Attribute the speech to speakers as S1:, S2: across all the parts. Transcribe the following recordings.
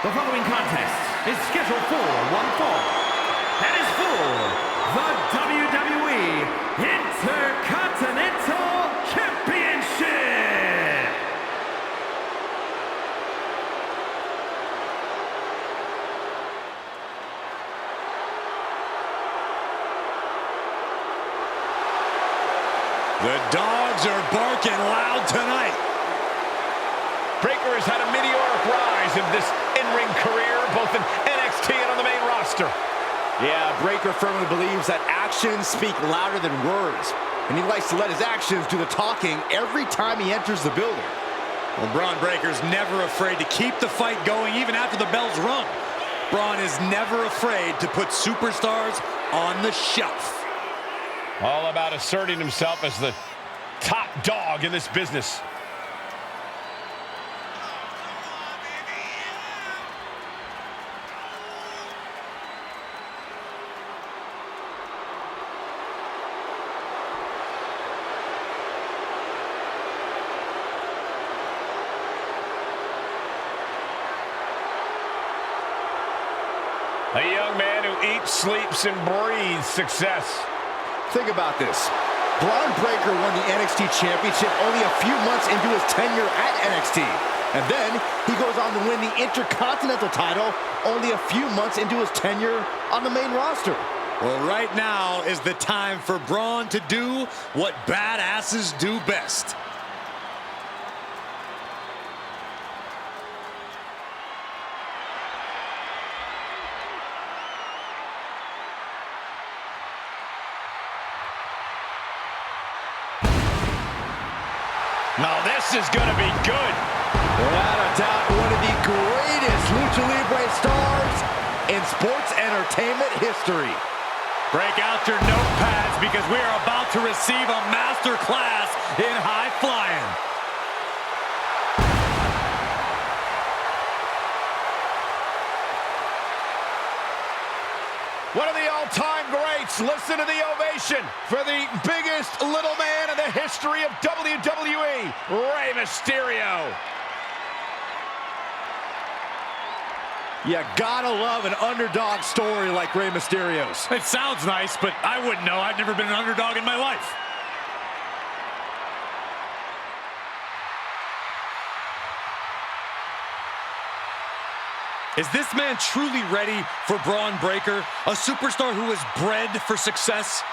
S1: The following contest is scheduled for one fall and is for the WWE Intercontinental Championship.
S2: The dogs are barking loud tonight.
S3: Breakker has had a meteoric rise in this in-ring career, both in NXT and on the main roster.
S4: Yeah, Breakker firmly believes that actions speak louder than words, and he likes to let his actions do the talking every time he enters the building.
S2: Well, Braun Breaker's never afraid to keep the fight going even after the bell's rung. Braun is never afraid to put superstars on the shelf.
S3: All about asserting himself as the top dog in this business. A young man who eats, sleeps, and breathes success.
S4: Think about this. Braun Breakker won the NXT Championship only a few months into his tenure at NXT. And then he goes on to win the Intercontinental title only a few months into his tenure on the main roster.
S2: Well, right now is the time for Braun to do what badasses do best.
S3: Now this is going to be good.
S4: Without a doubt, one of the greatest Lucha Libre stars in sports entertainment history.
S2: Break out your notepads because we are about to receive a master class in high flying.
S3: One of the all-time greats. Listen to the ovation for the biggest little man in the history of WWE, Rey Mysterio.
S4: You gotta love an underdog story like Rey Mysterio's.
S2: It sounds nice, but I wouldn't know. I've never been an underdog in my life. Is this man truly ready for Braun Breakker, a superstar who was bred for success?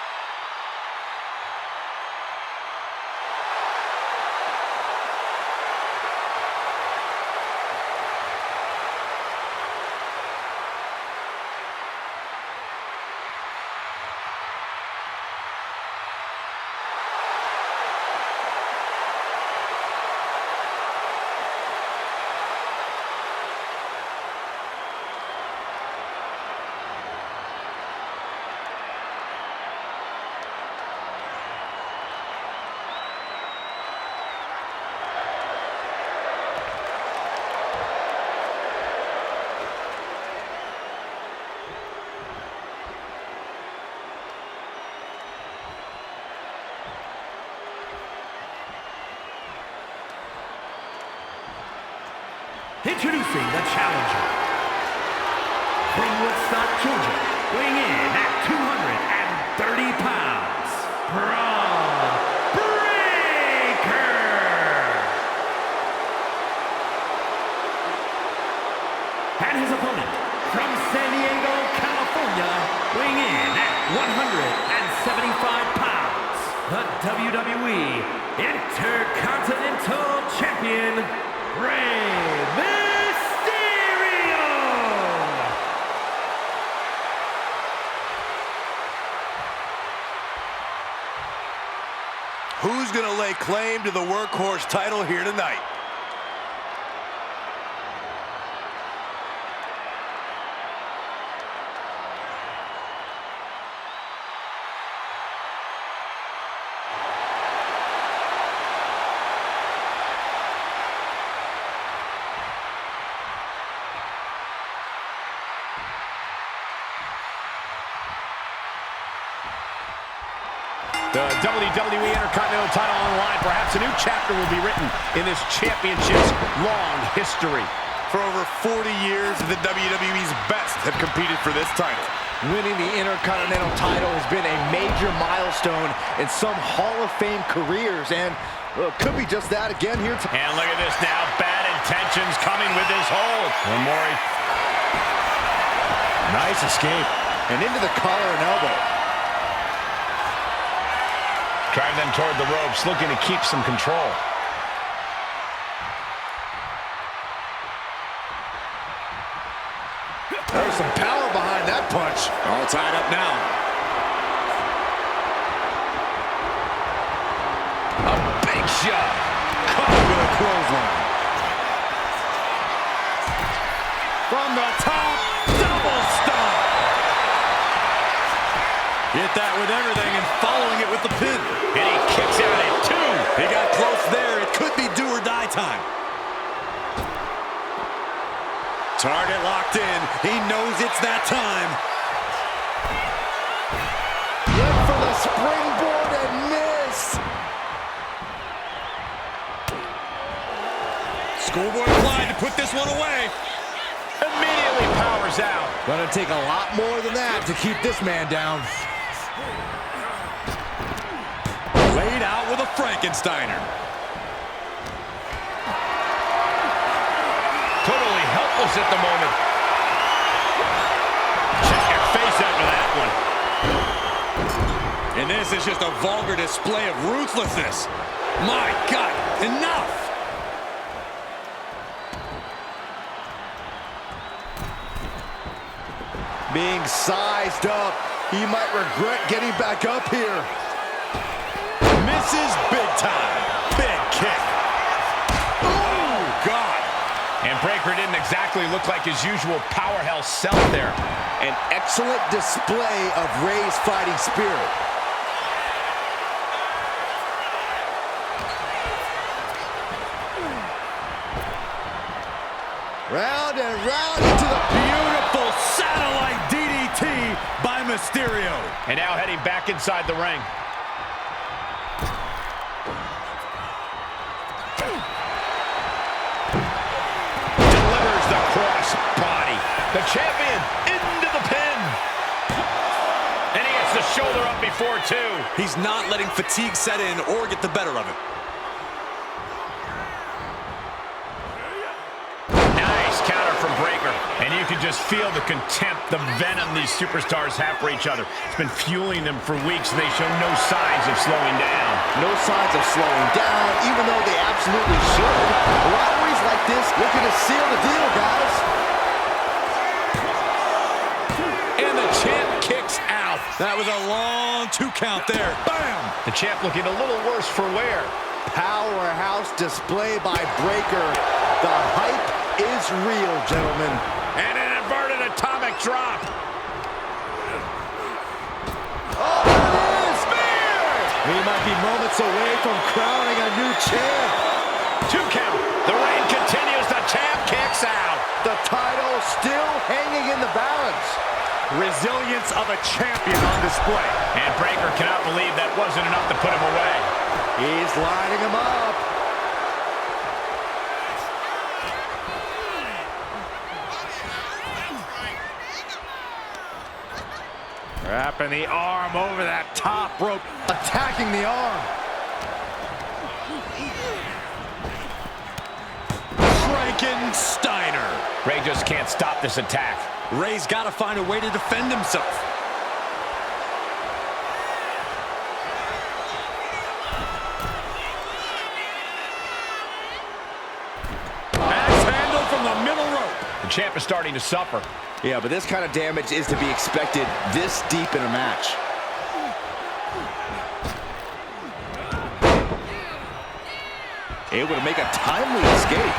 S1: Introducing the challenger. From Woodstock, Georgia, weighing in at 230 pounds, Braun Breakker. And his opponent, from San Diego, California, weighing in at 175 pounds, the WWE Intercontinental Champion, Rey Mysterio!
S4: Who's gonna lay claim to the workhorse title here tonight?
S3: The WWE Intercontinental title on the line. Perhaps a new chapter will be written in this championship's long history.
S2: For over 40 years, the WWE's best have competed for this title.
S4: Winning the Intercontinental title has been a major milestone in some Hall of Fame careers, and could be just that again here tonight.
S3: And look at this now. Bad intentions coming with this hold. Omori.
S4: Nice escape. And into the collar and elbow.
S3: Drive them toward the ropes, looking to keep some control.
S4: There's some power behind that punch.
S2: All tied up now.
S3: A big shot.
S2: Caught with a clothesline. From the top, double stomp. Hit that with everything and following it with the pin.
S3: And he kicks out at 2.
S2: He got close there. It could be do or die time. Target locked in. He knows it's that time.
S4: Look for the springboard and miss.
S2: Schoolboy Clyde to put this one away.
S3: Immediately powers out.
S4: Gonna take a lot more than that to keep this man down.
S2: Laid out with a Frankensteiner.
S3: Totally helpless at the moment. Check your face after that one.
S2: And this is just a vulgar display of ruthlessness. My God, enough!
S4: Being sized up. He might regret getting back up here.
S2: Misses big time. Big kick. Oh, God.
S3: And Breaker didn't exactly look like his usual powerhouse self there.
S4: An excellent display of Rey's fighting spirit. Round and round into the
S2: Beautiful satellite DDT by Mysterio.
S3: And now heading back inside the ring. Delivers the cross body. The champion into the pin. And he gets the shoulder up before 2.
S2: He's not letting fatigue set in or get the better of it.
S3: Nice counter from Breaker. And you can just feel the contempt, the venom these superstars have for each other. It's been fueling them for weeks, and they show no signs of slowing down.
S4: No signs of slowing down, even though they absolutely should. Rivalries like this looking to seal the deal, guys.
S2: And the champ kicks out. That was a long 2 count there. Bam!
S3: The champ looking a little worse for wear.
S4: Powerhouse display by Breaker. The hype is real, gentlemen.
S3: And an inverted atomic drop.
S4: Oh, it is! Spear! We might be moments away from crowning a new champ.
S3: 2 count. The reign continues. The champ kicks out.
S4: The title still hanging in the balance.
S2: Resilience of a champion on display.
S3: And Breaker cannot believe that wasn't enough to put him away.
S4: He's lining him up.
S3: Wrapping the arm over that top rope.
S4: Attacking the arm.
S2: Frankensteiner.
S3: Rey just can't stop this attack.
S2: Rey's got to find a way to defend himself. Axe handle from the middle rope.
S3: The champ is starting to suffer.
S4: Yeah, but this kind of damage is to be expected this deep in a match. Able to make a timely escape.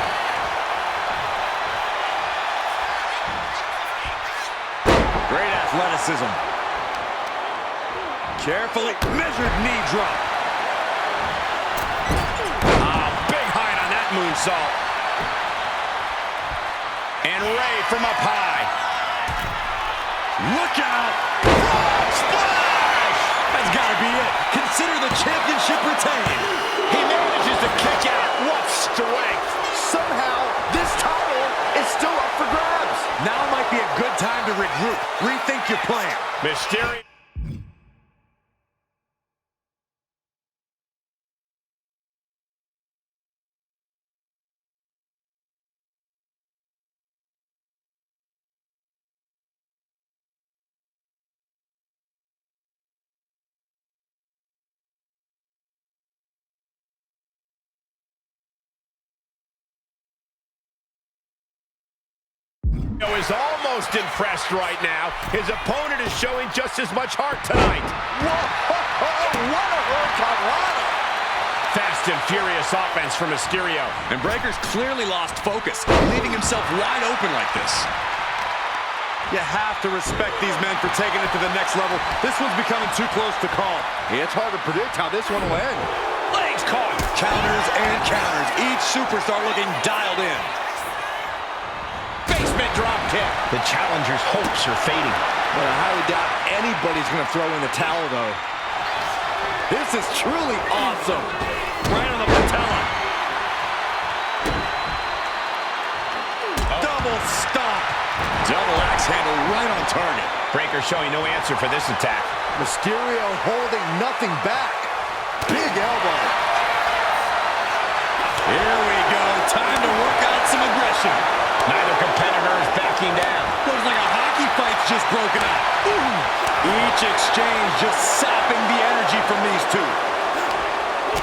S2: Great athleticism. Carefully measured knee drop.
S3: Big height on that moonsault. And Rey from up high.
S2: Look out! Frog splash! That's got to be it. Consider the championship retained.
S3: He manages to kick out. What strength!
S4: Somehow, this title is Rethink your plan.
S3: Mysterio. Is almost impressed right now. His opponent is showing just as much heart tonight.
S4: Whoa, what a hurricanrana!
S3: Fast and furious offense from Mysterio.
S2: And Breaker's clearly lost focus, leaving himself wide open like this.
S4: You have to respect these men for taking it to the next level. This one's becoming too close to call. It's hard to predict how this one will end.
S3: Legs caught.
S2: Counters and counters. Each superstar looking dialed in.
S3: Basement drop kick. The challenger's hopes are fading.
S4: But I highly doubt anybody's going to throw in the towel, though. This is truly awesome.
S3: Right on the patella.
S2: Double stop. Double axe handle right on target.
S3: Breaker showing no answer for this attack.
S4: Mysterio holding nothing back. Big elbow.
S2: Here we go. Time to work out some aggression.
S3: Neither competitor is backing down.
S2: Looks like a hockey fight's just broken out. Each exchange just sapping the energy from these two.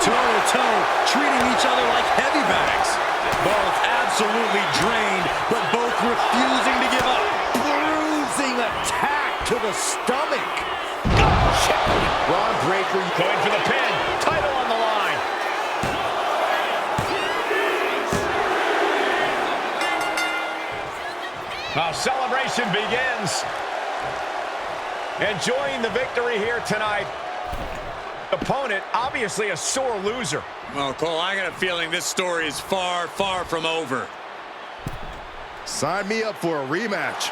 S2: Toe-to-toe, treating each other like heavy bags. Both absolutely drained, but both refusing to give up.
S4: Bruising attack to the stomach. Braun Breaker
S3: Going for the pin. Title on the line. Now celebration begins. Enjoying the victory here tonight. Opponent, obviously a sore loser.
S2: Well, Cole, I got a feeling this story is far, far from over.
S4: Sign me up for a rematch.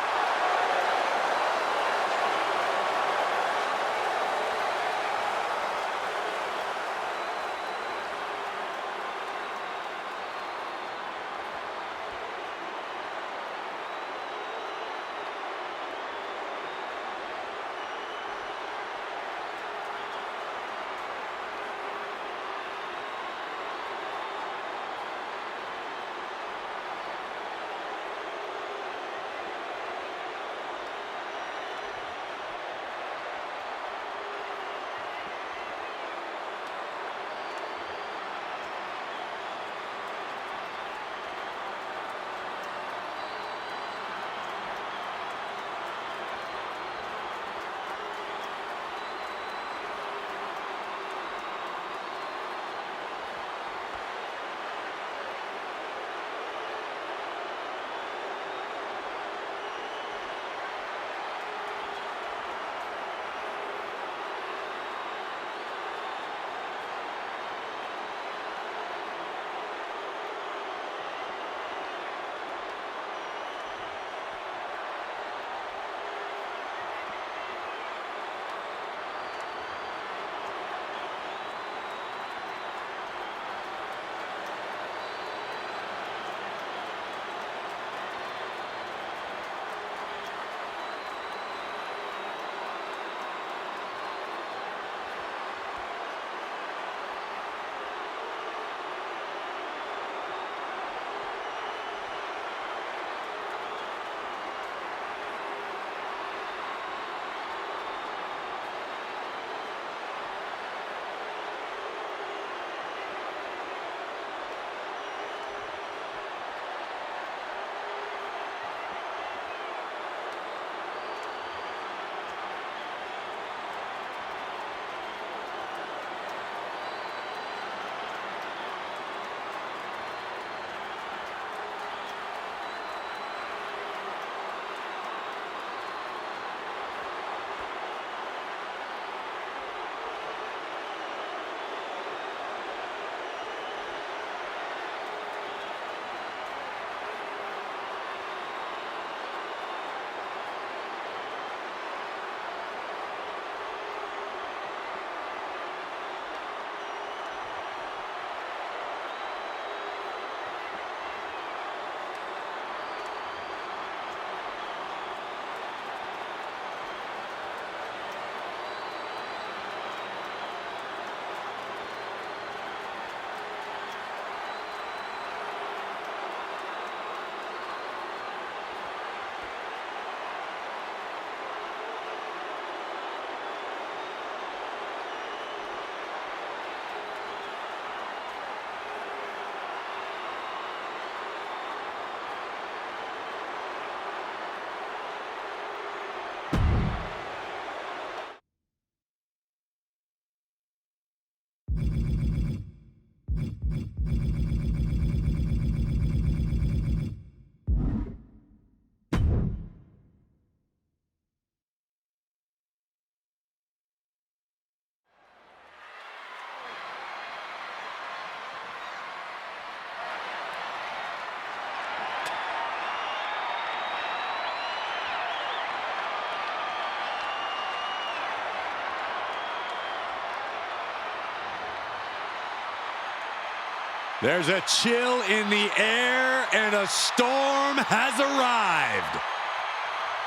S2: There's a chill in the air, and a storm has arrived.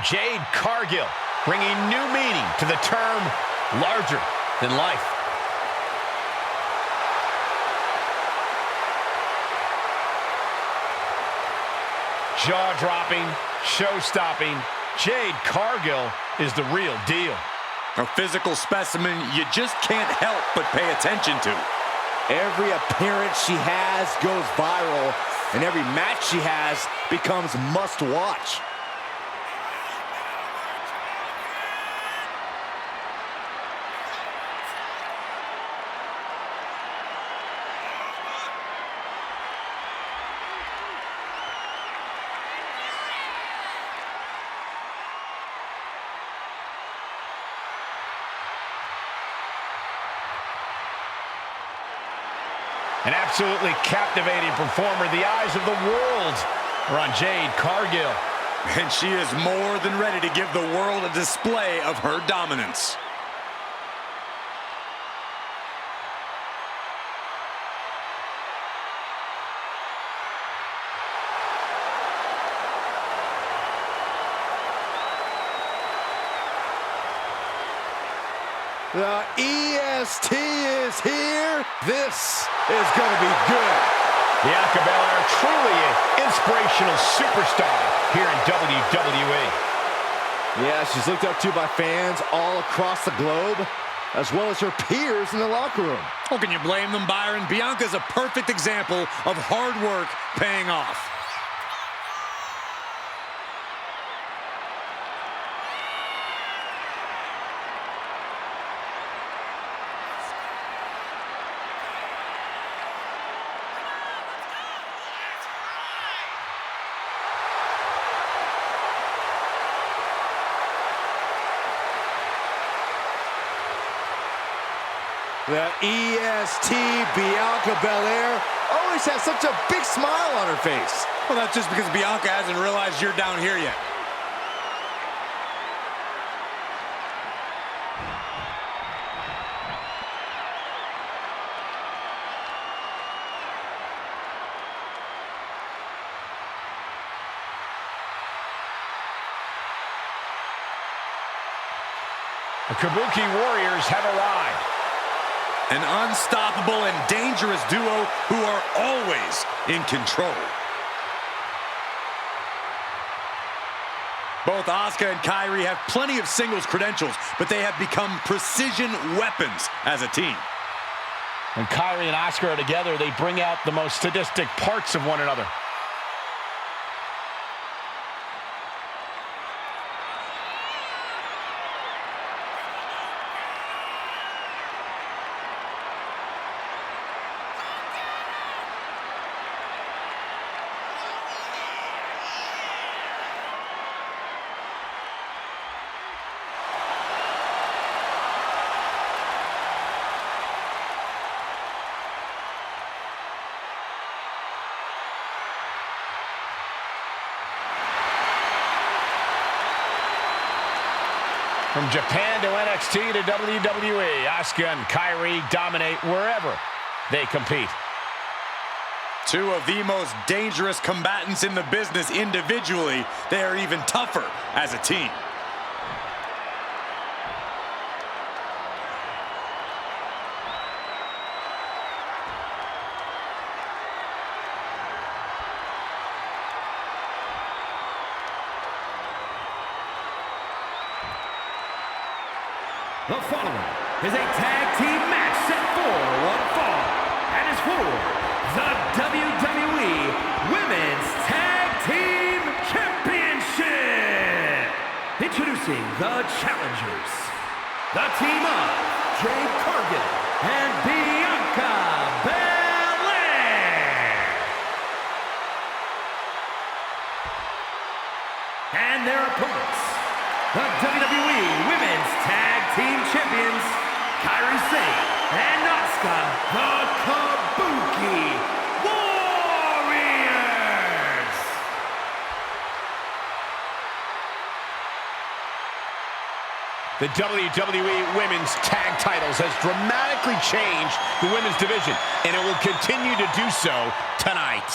S3: Jade Cargill bringing new meaning to the term larger than life. Jaw-dropping, show-stopping, Jade Cargill is the real deal.
S2: A physical specimen you just can't help but pay attention to.
S4: Every appearance she has goes viral, and every match she has becomes must-watch.
S3: An absolutely captivating performer. The eyes of the world are on Jade Cargill.
S2: And she is more than ready to give the world a display of her dominance.
S4: The EST is here. This is going to be good.
S3: Bianca Belair, truly an inspirational superstar here in WWE.
S4: Yeah, she's looked up to by fans all across the globe, as well as her peers in the locker room.
S2: How can you blame them, Byron? Bianca's a perfect example of hard work paying off.
S4: The EST, Bianca Belair, always has such a big smile on her face.
S2: Well, that's just because Bianca hasn't realized you're down here yet.
S3: The Kabuki Warriors have arrived.
S2: An unstoppable and dangerous duo who are always in control. Both Asuka and Kairi have plenty of singles credentials, but they have become precision weapons as a team.
S3: When Kairi and Asuka are together, they bring out the most sadistic parts of one another. From Japan to NXT to WWE, Asuka and Kairi dominate wherever they compete.
S2: Two of the most dangerous combatants in the business individually. They are even tougher as a team.
S1: The following is a tag team match set for one fall and is for the WWE Women's Tag Team Championship. Introducing the challengers, the team of Jade Cargill and Bianca Belair. And their opponents, the WWE Women's Tag Team Champions, Kairi Sane and Asuka, the Kabuki Warriors.
S3: The WWE Women's Tag Titles has dramatically changed the women's division, and it will continue to do so tonight.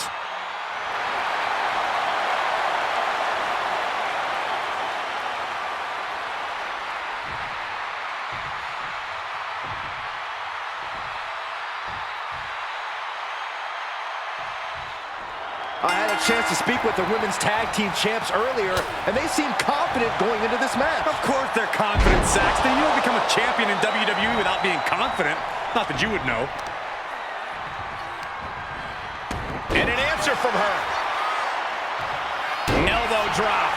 S4: I had a chance to speak with the women's tag team champs earlier, and they seem confident going into this match.
S2: Of course they're confident, Saxton. You don't become a champion in WWE without being confident. Not that you would know.
S3: And an answer from her. Elbow drop.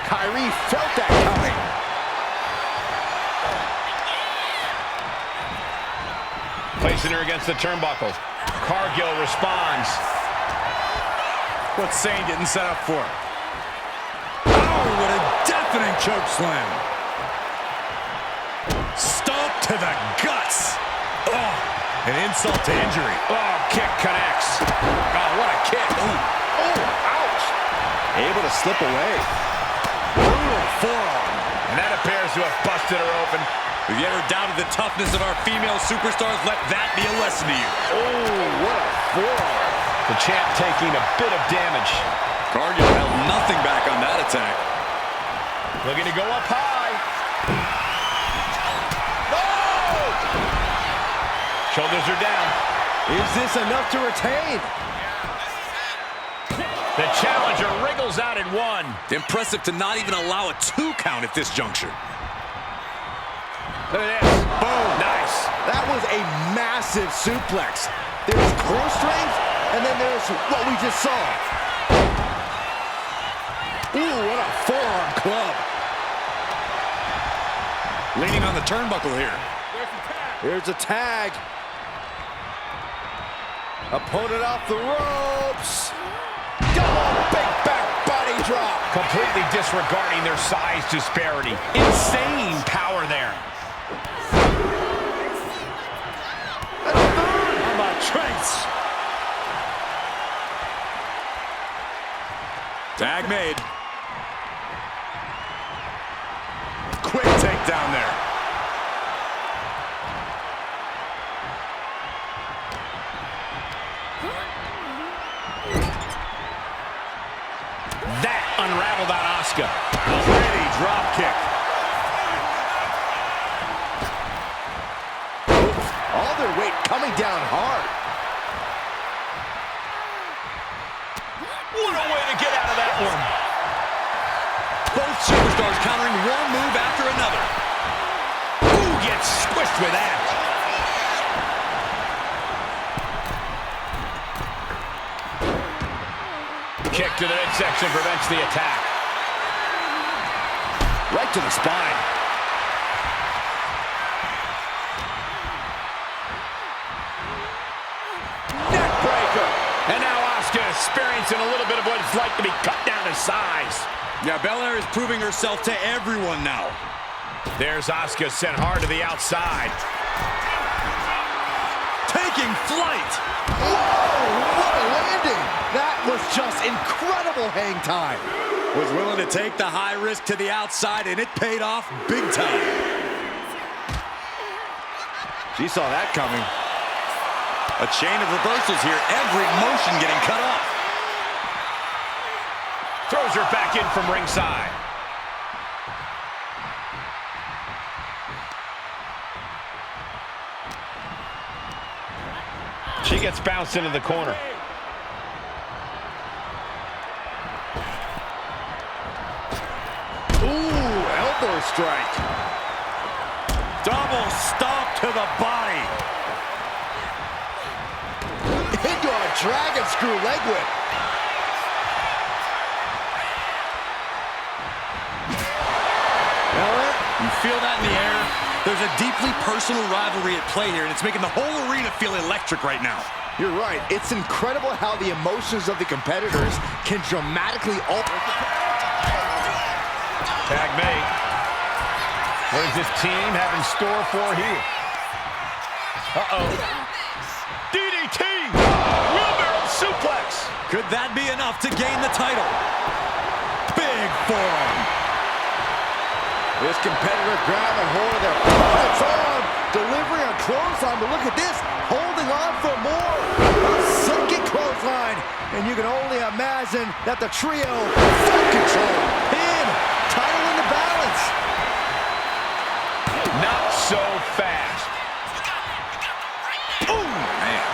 S4: Kyrie felt that coming.
S3: Placing her against the turnbuckle. Cargill responds.
S2: What's Sane getting set up for? Oh, what a deafening choke slam. Stomp to the guts. Oh, an insult to injury.
S3: Oh, kick connects.
S2: Oh, what a kick.
S4: Oh, ouch. Able to slip away.
S2: Brutal forearm.
S3: And that appears to have busted her open.
S2: If you ever doubted the toughness of our female superstars, let that be a lesson to you.
S4: Oh, what a forearm.
S3: The champ taking a bit of damage.
S2: Cargill held nothing back on that attack.
S3: Looking to go up high.
S2: Oh!
S3: Shoulders are down.
S4: Is this enough to retain?
S3: The challenger wriggles out in one.
S2: Impressive to not even allow a 2 count at this juncture.
S3: Look at this. Boom. Nice.
S4: That was a massive suplex. There's core strength, and then there's what we just saw. Ooh, what a forearm club.
S2: Leaning on the turnbuckle here.
S4: Here's a tag. Opponent off the ropes. Double big back body drop.
S3: Completely disregarding their size disparity. Insane power there.
S4: And a third. How about Trace?
S2: Tag made. Quick takedown there.
S3: That unraveled on Asuka.
S2: Pretty drop kick.
S4: All their weight coming down hard.
S3: What a way to get out of that one.
S2: Both superstars countering one move after another.
S3: Ooh, gets squished with that. Kick to the midsection prevents the attack.
S4: Right to the spine. Neck breaker.
S3: And now Asuka experiencing a little bit of what it's like to be cut down to size.
S2: Yeah, Belair is proving herself to everyone now.
S3: There's Asuka sent hard to the outside.
S2: Taking flight.
S4: Whoa, what a landing. That was just incredible hang time.
S2: Was willing to take the high risk to the outside, and it paid off big time.
S4: She saw that coming.
S2: A chain of reversals here, every motion getting cut off.
S3: Throws her back in from ringside. She gets bounced into the corner.
S4: Ooh, elbow strike.
S2: Double stomp to the body.
S4: Into a dragon screw leg whip.
S2: You feel that in the air? There's a deeply personal rivalry at play here, and it's making the whole arena feel electric right now.
S4: You're right. It's incredible how the emotions of the competitors can dramatically alter.
S3: Tag made. What does this team have in store for here? Uh-oh. DDT! Wheelbarrow suplex!
S2: Could that be enough to gain the title? Big forearm.
S4: This competitor grabbing hold of their opponent's arm, delivering a clothesline, but look at this, holding on for more. A second clothesline, and you can only imagine that the trio, full control, pin, title in the balance.
S3: Not so fast.
S4: Boom! Man.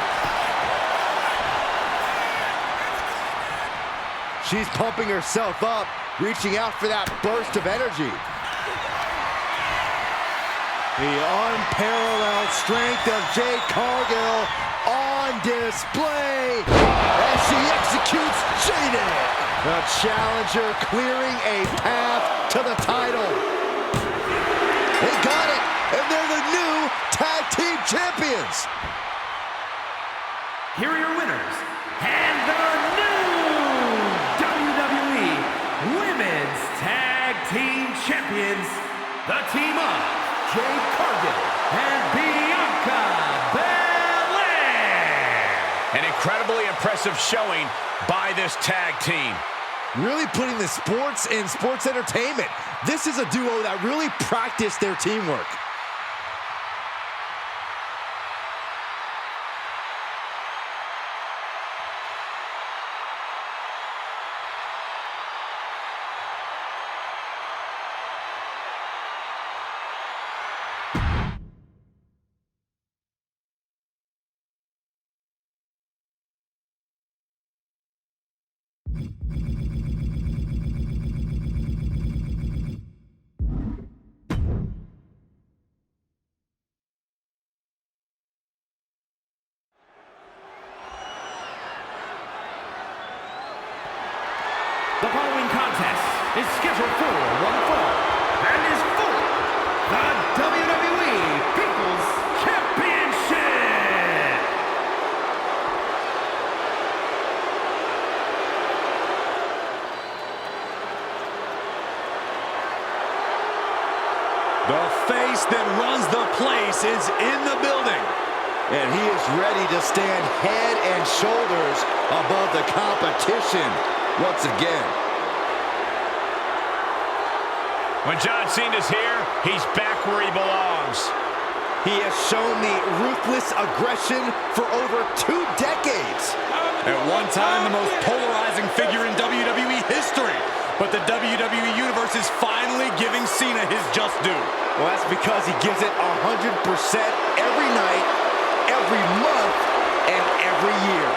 S4: She's pumping herself up, reaching out for that burst of energy. The unparalleled strength of Jade Cargill on display as she executes Jaded. The challenger clearing a path to the title. They got it, and they're the new tag team champions.
S1: Here are your winners, and the new WWE Women's Tag Team Champions, the team of Jade Cargill and Bianca Belair.
S3: An incredibly impressive showing by this tag team.
S4: Really putting the sports in sports entertainment. This is a duo that really practiced their teamwork.
S1: The following contest is scheduled for one fall and is for the WWE People's Championship.
S2: The face that runs the place is in the building.
S4: And he is ready to stand head and shoulders above the competition once again.
S3: When John Cena's here, he's back where he belongs.
S4: He has shown the ruthless aggression for over 2 decades.
S2: At one time, the most polarizing figure in WWE history. But the WWE Universe is finally giving Cena his just due.
S4: Well, that's because he gives it 100% every night, every month, and every year.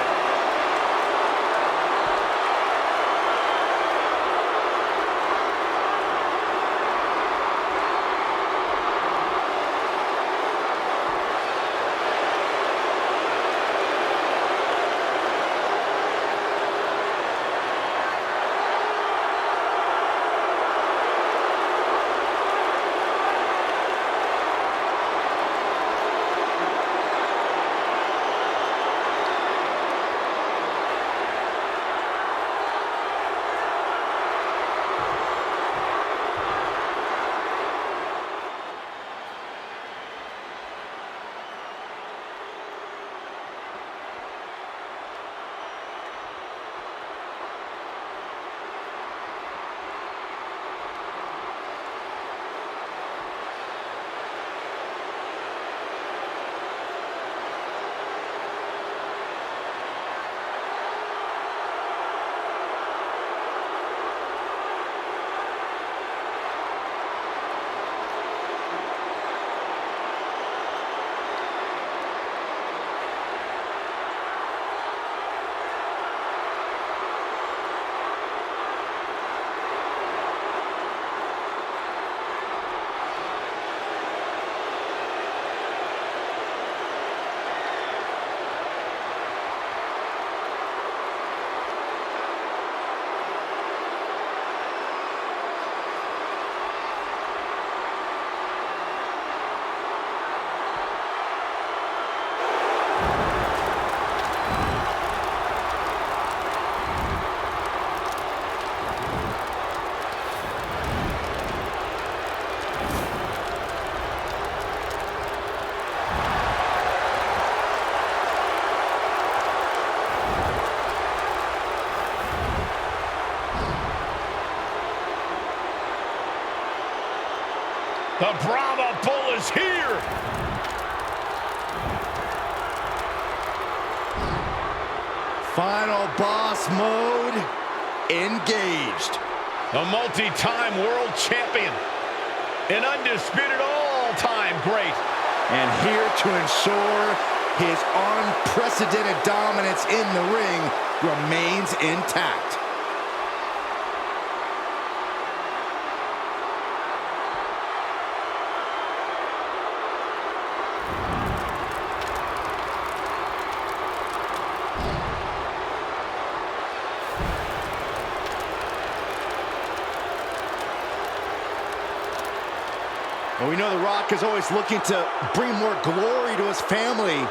S3: The Brahma Bull is here.
S4: Final boss mode engaged.
S3: The multi-time world champion. An undisputed all-time great.
S4: And here to ensure his unprecedented dominance in the ring remains intact. Well, we know The Rock is always looking to bring more glory to his family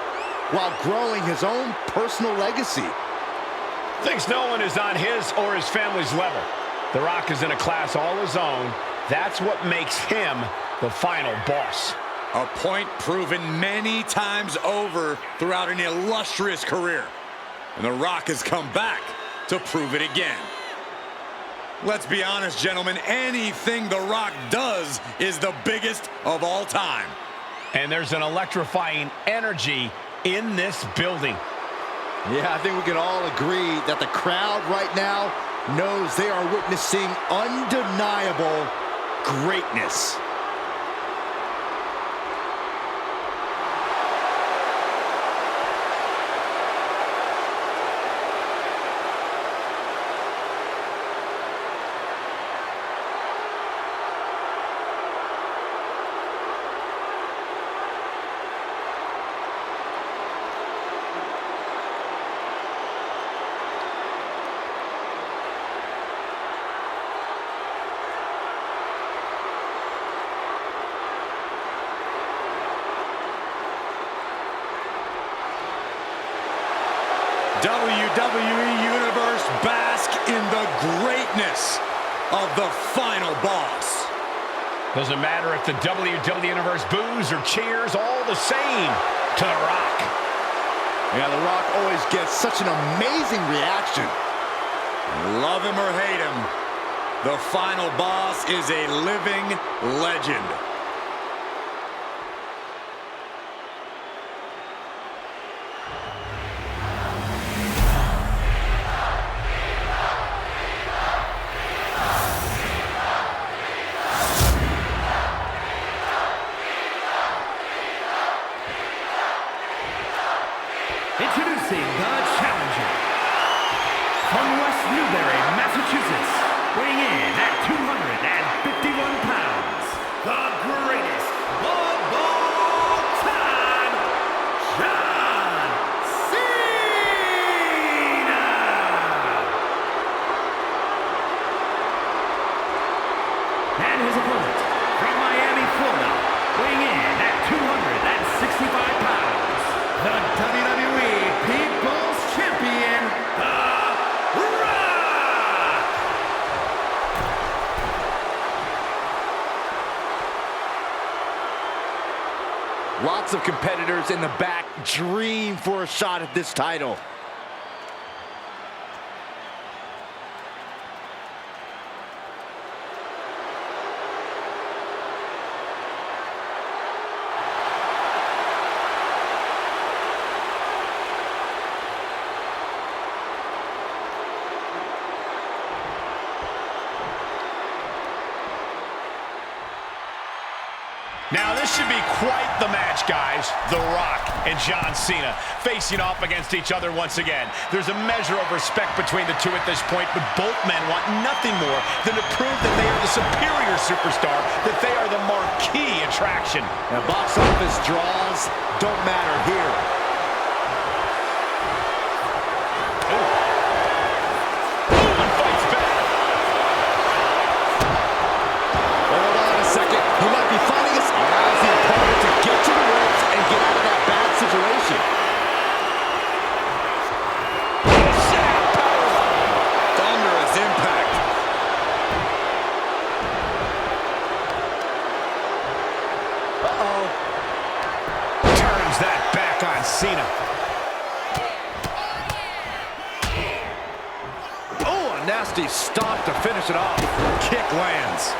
S4: while growing his own personal legacy.
S3: Thinks no one is on his or his family's level. The Rock is in a class all his own. That's what makes him the final boss.
S2: A point proven many times over throughout an illustrious career. And The Rock has come back to prove it again. Let's be honest, gentlemen, anything The Rock does is the biggest of all time.
S3: And there's an electrifying energy in this building.
S4: Yeah, I think we can all agree that the crowd right now knows they are witnessing undeniable greatness.
S2: WWE Universe, bask in the greatness of the final boss.
S3: Doesn't matter if the WWE Universe boos or cheers, all the same to The Rock.
S4: Yeah, The Rock always gets such an amazing reaction.
S2: Love him or hate him, the final boss is a living legend.
S1: Introducing the challenger. From West Newbury, Massachusetts, weighing in at 251 pounds, the greatest of all time, John Cena! And his opponent, from Miami, Florida, weighing in at 265 pounds, the WWE People's Champion, The Rock!
S4: Lots of competitors in the back dream for a shot at this title.
S3: Now, this should be quite the match, guys. The Rock and John Cena facing off against each other once again. There's a measure of respect between the two at this point, but both men want nothing more than to prove that they are the superior superstar, that they are the marquee attraction.
S4: Now, box office draws don't matter here.
S3: Fights back.
S4: Hold on a second. He might be fighting us. Allows the opponent to get to the ropes and get out of that bad situation.
S2: Thunderous impact.
S4: Uh-oh.
S3: Turns that back on Cena.
S4: Oh, a nasty stomp to finish it off.
S2: Kick lands.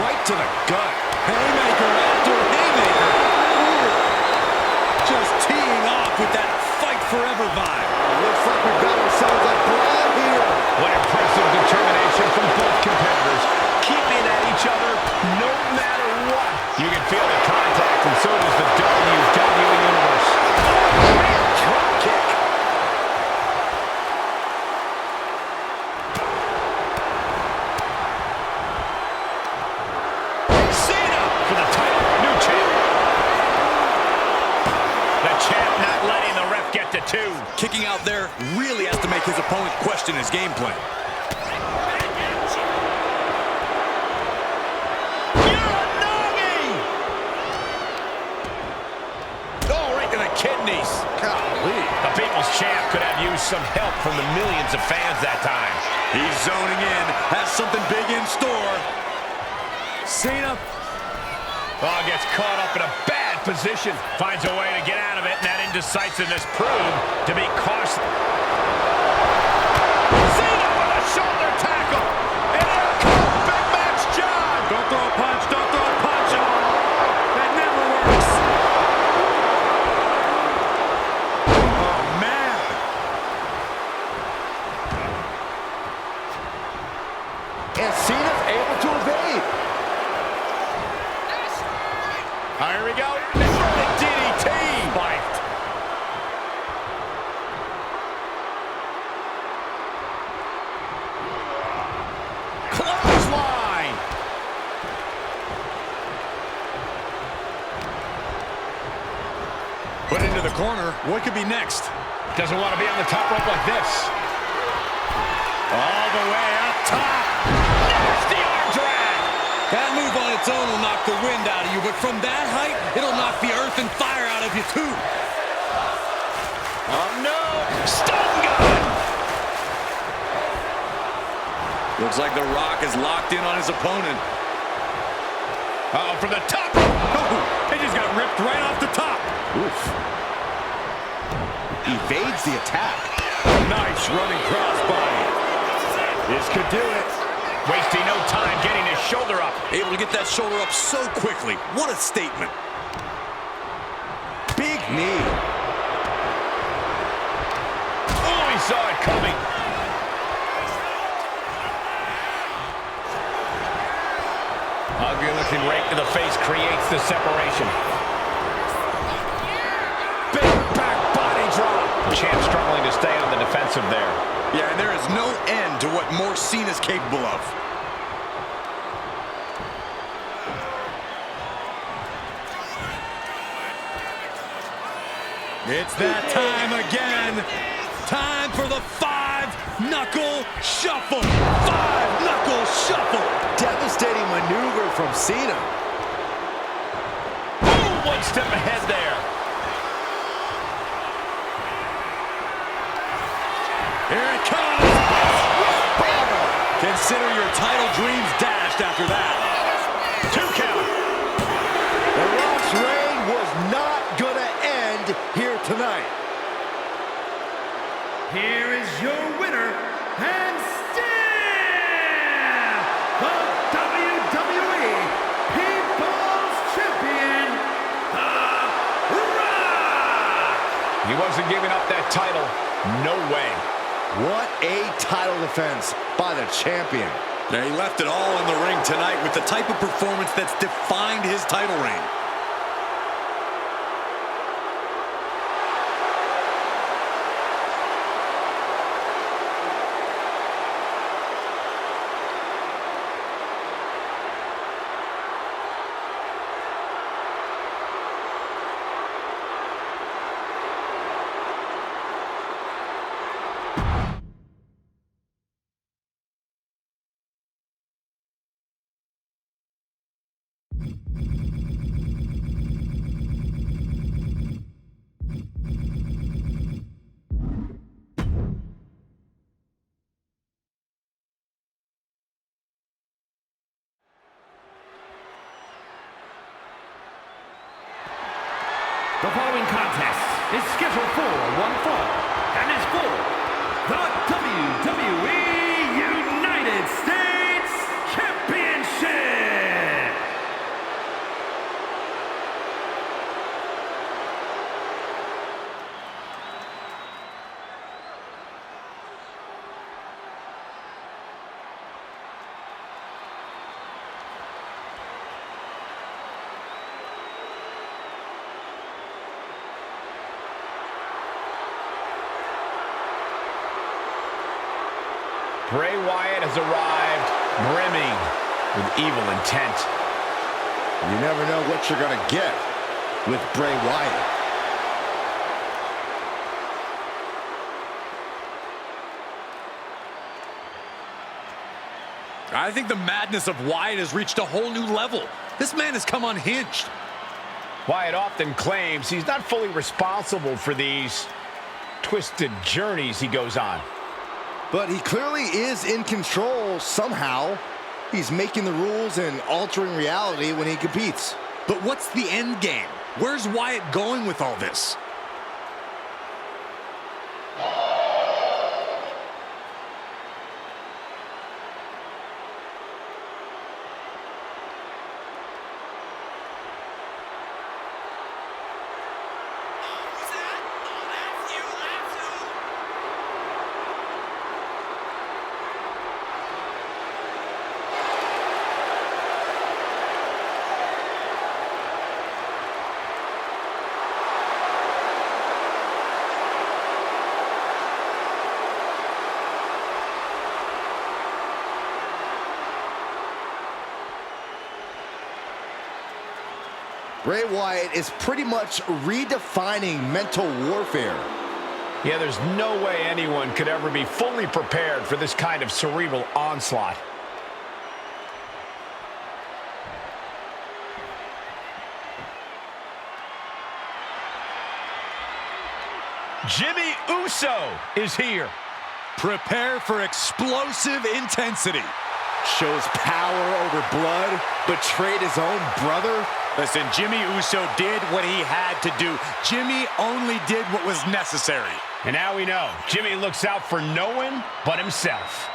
S2: right to the gut. Haymaker after haymaker. Ooh. Just teeing off with that fight forever vibe.
S4: Looks like we've got ourselves a brawl here.
S3: What impressive determination from both competitors. Keeping at each other no matter what. You can feel the contact, and so does the WWE Universe.
S4: Drop kick.
S3: Cena for the title, new champ. The champ not letting the ref get to two.
S2: Kicking out there really has to make his opponent question his game plan.
S3: Kidneys.
S4: Golly.
S3: The People's Champ could have used some help from the millions of fans that time.
S2: He's zoning in, has something big in store. Cena.
S3: Oh, gets caught up in a bad position. Finds a way to get out of it, and that indecisiveness proved to be costly. Cena with a shoulder tackle. And here comes Big Match John.
S2: Don't throw a punch, don't throw a punch. Oh, that never works.
S4: And Cena's able to evade.
S3: Here we go. The DDT. Spiked. Clothesline.
S2: Put into the corner. What could be next?
S3: Doesn't want to be on the top rope like this.
S2: All the way up top.
S3: Nasty arm drag.
S2: That move on its own will knock the wind out of you, but from that height, it'll knock the earth and fire out of you, too.
S3: Oh, no. Stun gun.
S2: Looks like The Rock is locked in on his opponent.
S3: Oh, from the top.
S2: Oh, he just got ripped right off the top.
S4: Oof. Evades the attack.
S2: Nice running crossbody. This could do it.
S3: Wasting no time getting his shoulder up.
S2: Able to get that shoulder up so quickly. What a statement.
S4: Big knee.
S3: Oh, he saw it coming. Ugly looking rake to the face creates the separation. Big back body drop. Champ struggling to stay on the defensive there.
S2: Yeah, and there is no end to what more Cena's capable of. It's that time again. Time for the five-knuckle shuffle. Five-knuckle shuffle.
S4: Devastating maneuver from Cena.
S3: Oh, one step ahead there.
S2: Here it comes. Consider your title dreams dashed after that.
S3: 2 count.
S4: The Rock's reign was not gonna end here tonight.
S1: Here is your winner, and still the WWE People's Champion, The Rock!
S3: He wasn't giving up that title. No way.
S4: What a title defense by the champion.
S2: Now, he left it all in the ring tonight with the type of performance that's defined his title reign.
S1: The following contest is scheduled for one fall and is for the WWE United States Championship.
S3: Bray Wyatt has arrived, brimming with evil intent.
S4: You never know what you're going to get with Bray Wyatt.
S2: I think the madness of Wyatt has reached a whole new level. This man has come unhinged.
S3: Wyatt often claims he's not fully responsible for these twisted journeys he goes on.
S4: But he clearly is in control somehow. He's making the rules and altering reality when he competes.
S2: But what's the end game? Where's Wyatt going with all this?
S4: Bray Wyatt is pretty much redefining mental warfare.
S3: Yeah, there's no way anyone could ever be fully prepared for this kind of cerebral onslaught. Jimmy Uso is here.
S2: Prepare for explosive intensity.
S4: Shows power over blood, betrayed his own brother.
S2: Listen, Jimmy Uso did what he had to do. Jimmy only did what was necessary.
S3: And now we know, Jimmy looks out for no one but himself.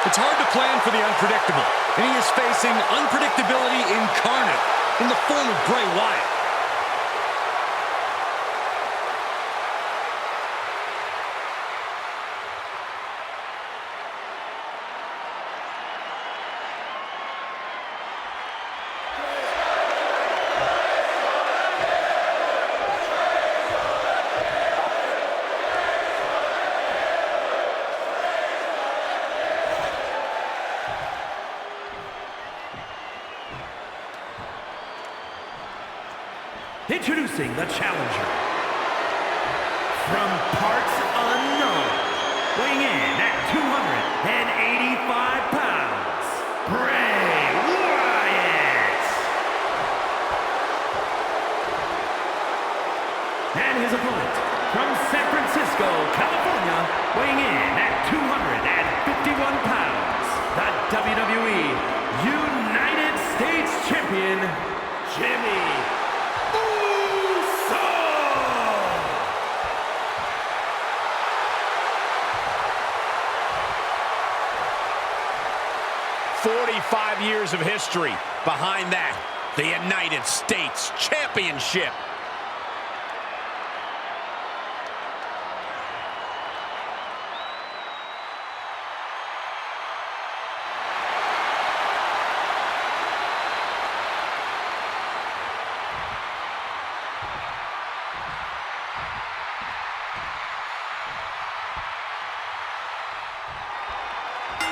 S2: It's hard to plan for the unpredictable, and he is facing unpredictability incarnate in the form of Bray Wyatt.
S1: Introducing the challenger. From parts unknown, weighing in at 285 pounds, Bray Wyatt. And his opponent, from San Francisco, California, weighing in at 251 pounds, the WWE United States Champion, Jimmy Uso!
S3: 45 years of history. Behind that, the United States Championship.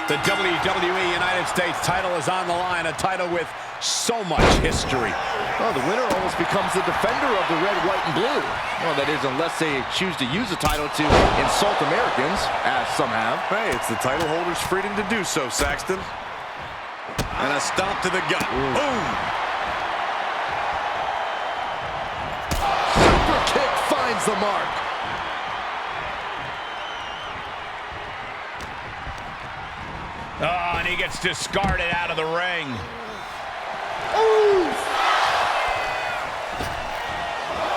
S3: The WWE United States title is on the line, a title with so much history.
S4: Well, the winner almost becomes the defender of the red, white, and blue. Well, that is, unless they choose to use the title to insult Americans, as some have.
S2: Hey, it's the title holder's freedom to do so, Saxton. And a stomp to the gut. Boom!
S4: Super kick finds the mark.
S3: Oh, and he gets discarded out of the ring.
S4: Ooh!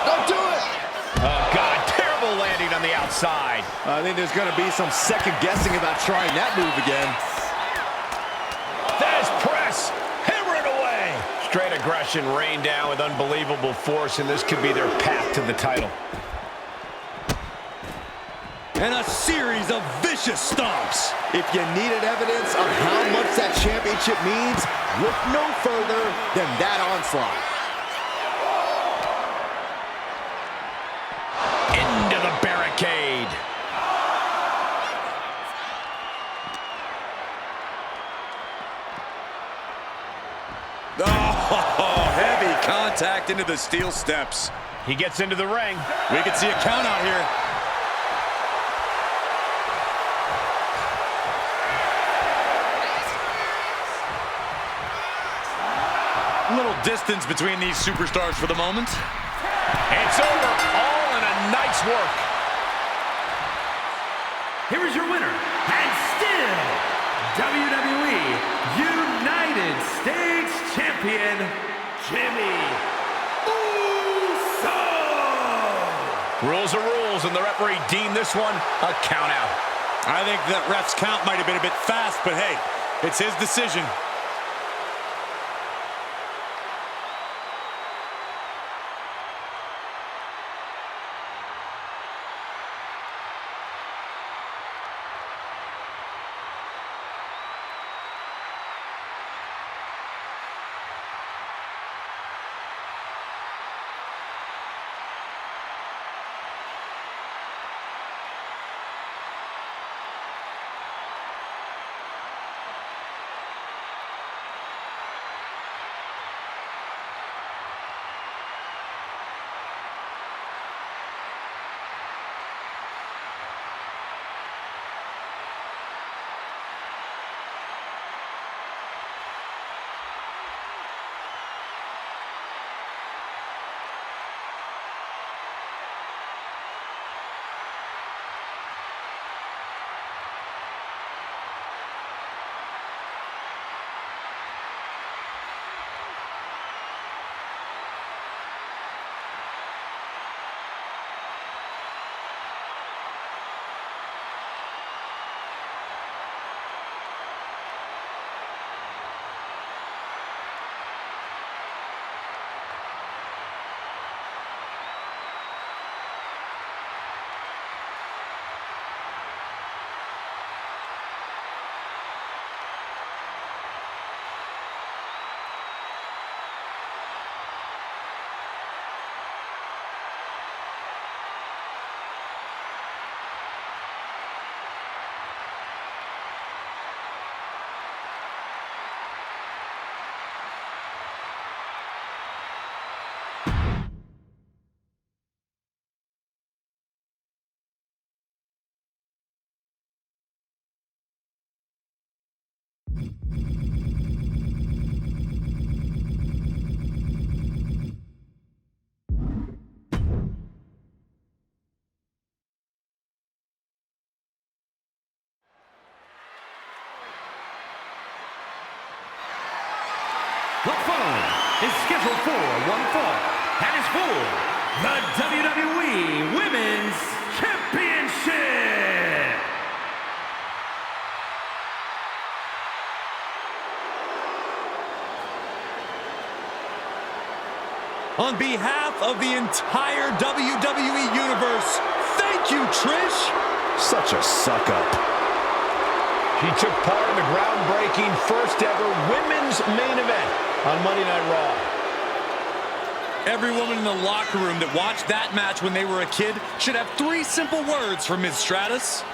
S4: Don't do it!
S3: Oh, God, terrible landing on the outside.
S4: I think there's going to be some second guessing about trying that move again.
S3: There's press, hammer it away. Straight aggression rained down with unbelievable force, and this could be their path to the title.
S2: And a series of vicious stomps.
S4: If you needed evidence of how much that championship means, look no further than that onslaught.
S3: Into the barricade.
S2: Oh, heavy contact into the steel steps.
S3: He gets into the ring.
S2: We could see a count out here. Little distance between these superstars for the moment.
S3: It's over, all in a night's work.
S1: Here is your winner, and still WWE United States Champion, Jimmy Uso!
S3: Rules are rules, and the referee deemed this one a count out.
S2: I think that ref's count might have been a bit fast, but hey, it's his decision.
S1: The following is scheduled for one fall and is for the WWE Women's Championship.
S2: On behalf of the entire WWE Universe, thank you, Trish.
S4: Such a suck-up.
S3: She took part in the groundbreaking first ever women's main event on Monday Night Raw.
S2: Every woman in the locker room that watched that match when they were a kid should have 3 simple words from Ms. Stratus.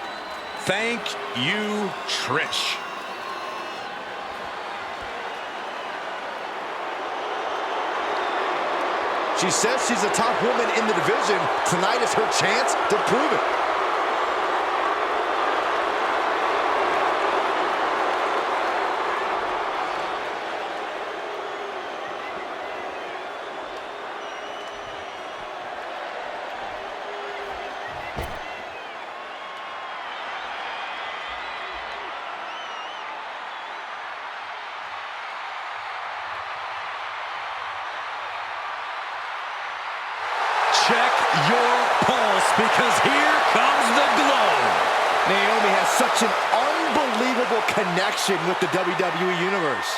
S2: Thank you, Trish.
S4: She says she's the top woman in the division. Tonight is her chance to prove it.
S2: Check your pulse, because here comes the glow.
S4: Naomi has such an unbelievable connection with the WWE Universe.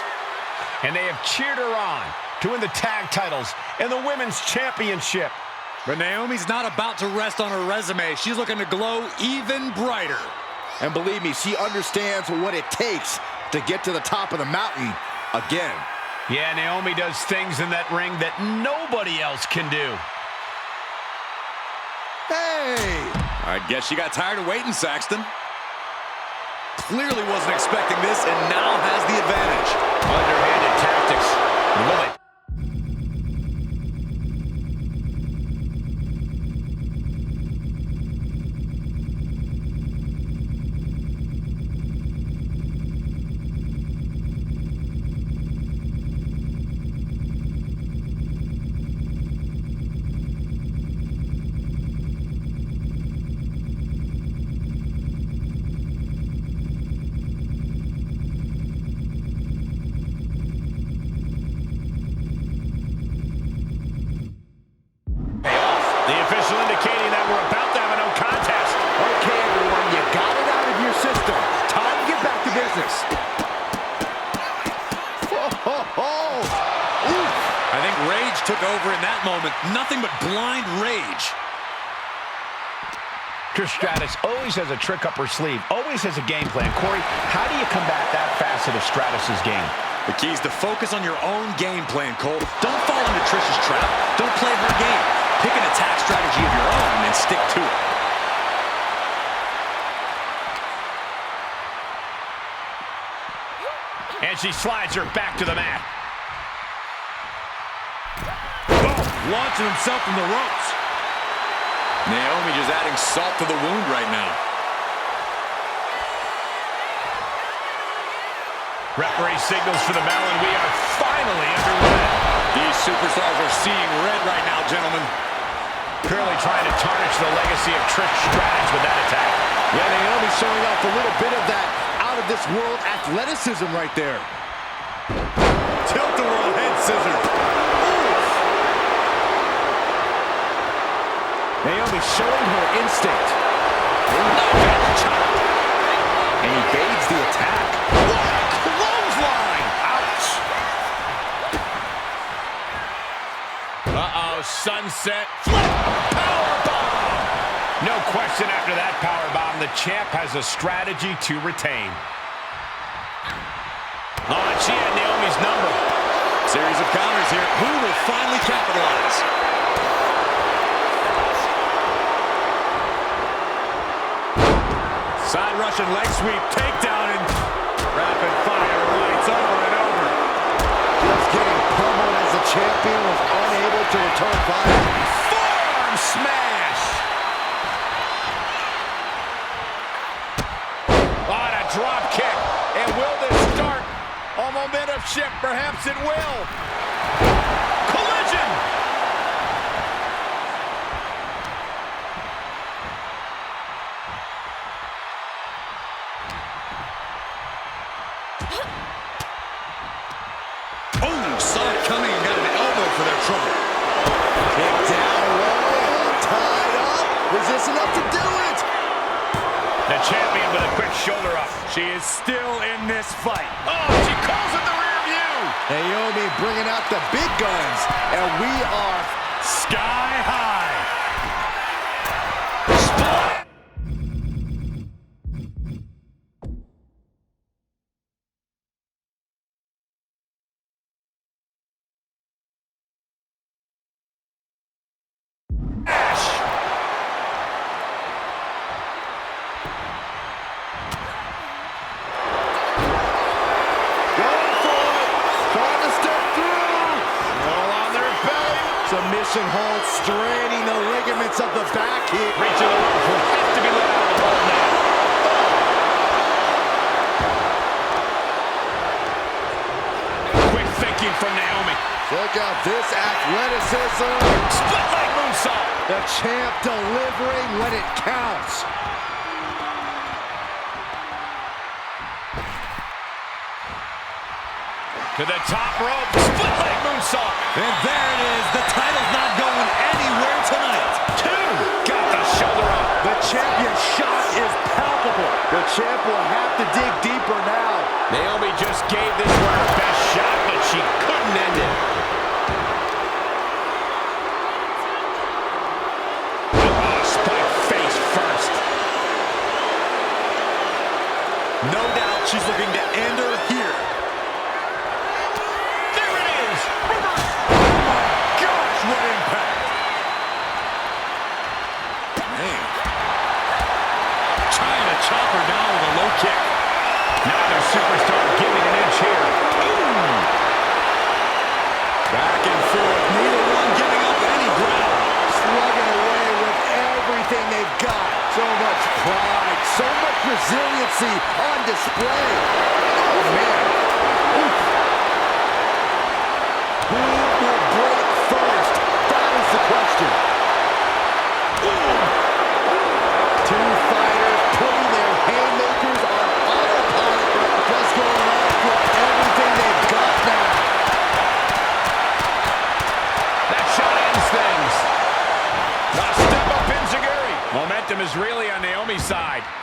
S3: And they have cheered her on to win the tag titles and the women's championship.
S2: But Naomi's not about to rest on her resume. She's looking to glow even brighter.
S4: And believe me, she understands what it takes to get to the top of the mountain again.
S3: Yeah, Naomi does things in that ring that nobody else can do.
S4: Hey!
S2: I guess she got tired of waiting, Saxton. Clearly wasn't expecting this and now has the advantage.
S3: Underhanded tactics. Love it. The official indicating that we're about to have a no contest.
S4: Okay, everyone, you got it out of your system. Time to get back to business. Oof.
S2: I think rage took over in that moment. Nothing but blind rage.
S3: Trish Stratus always has a trick up her sleeve, always has a game plan. Corey, how do you combat that facet of Stratus's game?
S2: The key is to focus on your own game plan, Cole. Don't fall into Trish's trap. Don't play her game. Pick an attack strategy of your own and stick to it.
S3: And she slides her back to the mat.
S2: Oh, launching himself from the ropes. Naomi just adding salt to the wound right now.
S3: Referee signals for the bell, and we are finally underway.
S2: These superstars are seeing red right now, gentlemen.
S3: Currently trying to tarnish the legacy of Trish Stratus with that attack.
S4: Yeah, Naomi showing off a little bit of that out-of-this-world athleticism right there.
S2: Tilt-a-whirl head scissors.
S4: Naomi showing her instinct. And evades the attack.
S3: What a clothesline! Ouch! Uh-oh, sunset flip! Powerbomb! No question after that powerbomb, the champ has a strategy to retain. Oh, and she had Naomi's number.
S2: Series of counters here. Who will finally capitalize? Side Russian leg sweep, takedown, and rapid fire lights over and over.
S4: Just getting pummeled as the champion was unable to return fire.
S3: Forearm smash! On a drop kick. And will this start a momentum shift? Perhaps it will. Collision!
S2: Oh, saw it coming and got an elbow for their trouble.
S4: Kick down low, tied up. Is this enough to do it?
S3: The champion with a quick shoulder up.
S2: She is still in this fight.
S3: Oh, she calls it the rear view.
S4: Naomi bringing out the big guns, and we are
S2: Sky high.
S4: Submission hold, straining the ligaments of the back here.
S3: Reaching the rope will have to be let out of the hold now. Quick thinking from Naomi.
S4: Check out this athleticism.
S3: Split leg moonsault.
S4: The champ delivering when it counts.
S3: To the top rope. Split leg moonsault.
S2: And there it is. The title's not going anywhere tonight.
S3: Two. Got the shoulder up.
S4: The champion's shot is palpable. The champ will have to dig deeper now.
S3: Naomi just gave this one her best shot, but she couldn't end it.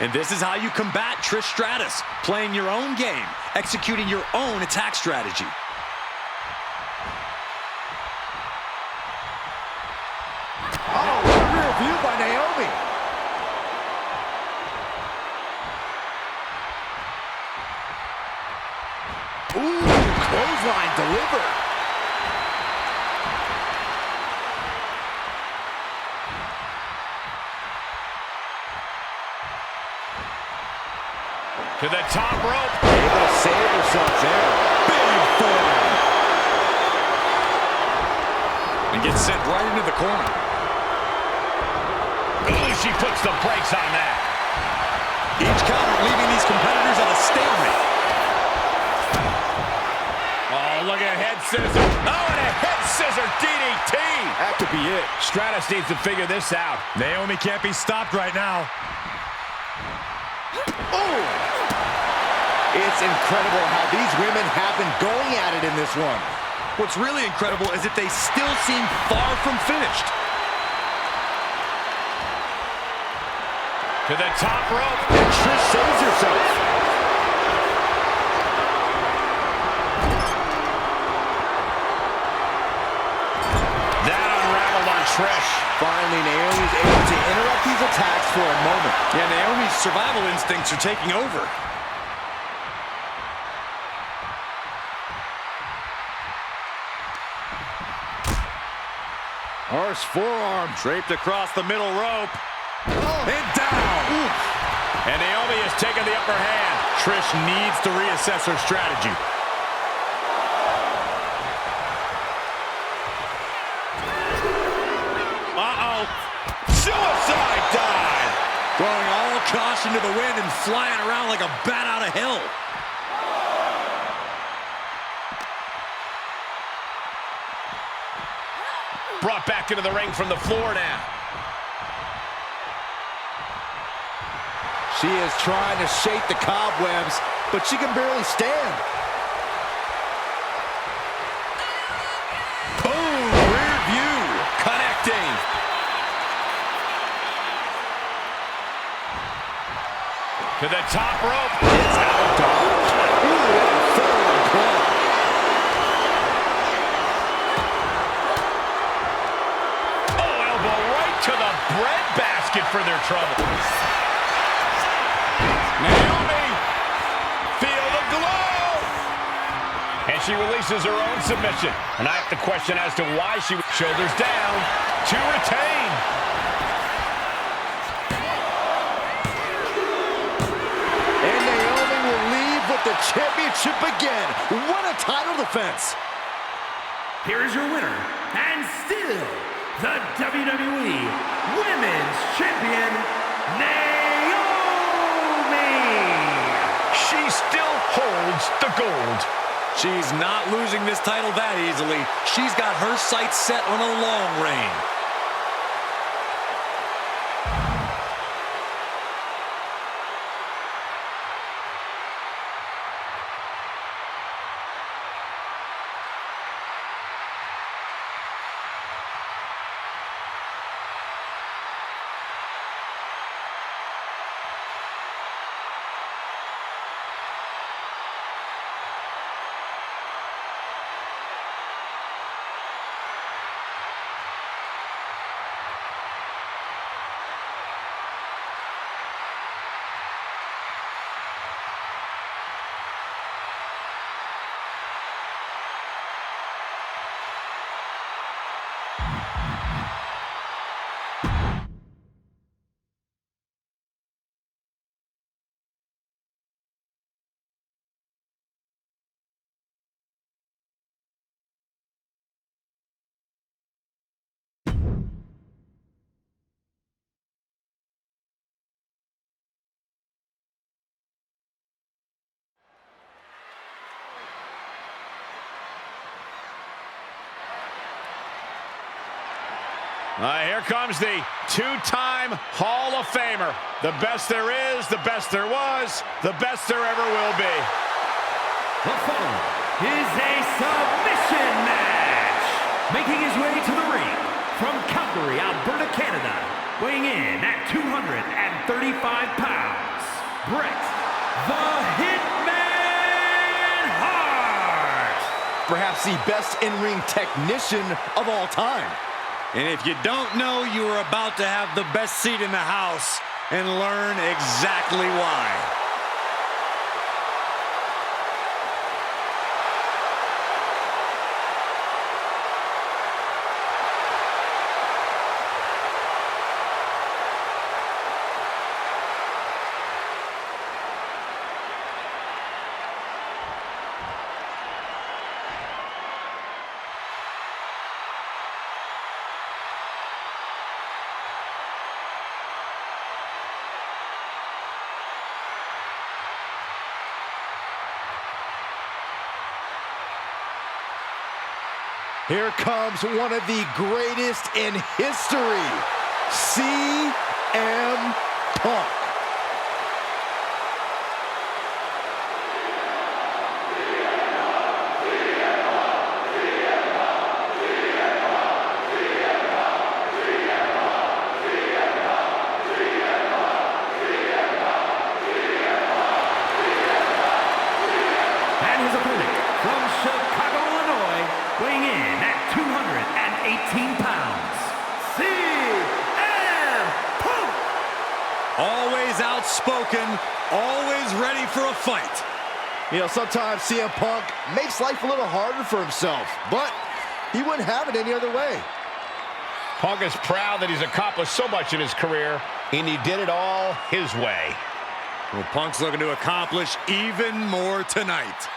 S2: And this is how you combat Trish Stratus, playing your own game, executing your own attack strategy.
S4: Oh, what a rear view by Naomi. Ooh, clothesline delivered.
S3: To the top rope.
S4: Able to save herself there. Big forearm.
S2: And gets sent right into the corner.
S3: Ooh, she puts the brakes on that.
S2: Each counter leaving these competitors at a stalemate.
S3: Oh, look at a head scissor. Oh, and a head scissor DDT.
S4: That could be it.
S3: Stratus needs to figure this out.
S2: Naomi can't be stopped right now.
S4: Oh! It's incredible how these women have been going at it in this one.
S2: What's really incredible is that they still seem far from finished.
S3: To the top rope.
S4: And Trish saves herself.
S3: That unraveled on Trish.
S4: Finally, Naomi's able to interrupt these attacks for a moment.
S2: Yeah, Naomi's survival instincts are taking over.
S4: Harsh forearm.
S2: Draped across the middle rope.
S4: Oh.
S2: And down.
S4: Oof.
S3: And Naomi has taken the upper hand.
S2: Trish needs to reassess her strategy.
S3: Uh-oh. Suicide dive.
S2: Throwing all caution to the wind and flying around like a bat out of hell.
S3: Brought back into the ring from the floor now.
S4: She is trying to shake the cobwebs, but she can barely stand.
S2: Boom! Rear view. Connecting.
S3: To the top rope.
S4: It's out dodge. Ooh, forward claw.
S3: Oh, elbow right to the breadbasket for their trouble. Naomi, feel the glow. And she releases her own submission. And I have to question as to why she shoulders down to retain.
S4: And Naomi will leave with the championship again. What a title defense.
S1: Here is your winner, and still the WWE Women's Champion, Naomi.
S3: She still holds the gold.
S2: She's not losing this title that easily. She's got her sights set on a long reign.
S3: Here comes the two-time Hall of Famer. The best there is, the best there was, the best there ever will be.
S1: The following is a submission match. Making his way to the ring from Calgary, Alberta, Canada, weighing in at 235 pounds, Bret the Hitman Hart.
S4: Perhaps the best in-ring technician of all time.
S2: And if you don't know, you are about to have the best seat in the house and learn exactly why.
S4: Here comes one of the greatest in history, CM Punk.
S1: And his opponent from Chicago, Illinois, weighing in at 218 pounds, CM Punk.
S2: Always outspoken, always ready for a fight.
S4: You know, sometimes CM Punk makes life a little harder for himself, but he wouldn't have it any other way.
S3: Punk is proud that he's accomplished so much in his career, and he did it all his way.
S2: Well, Punk's looking to accomplish even more tonight.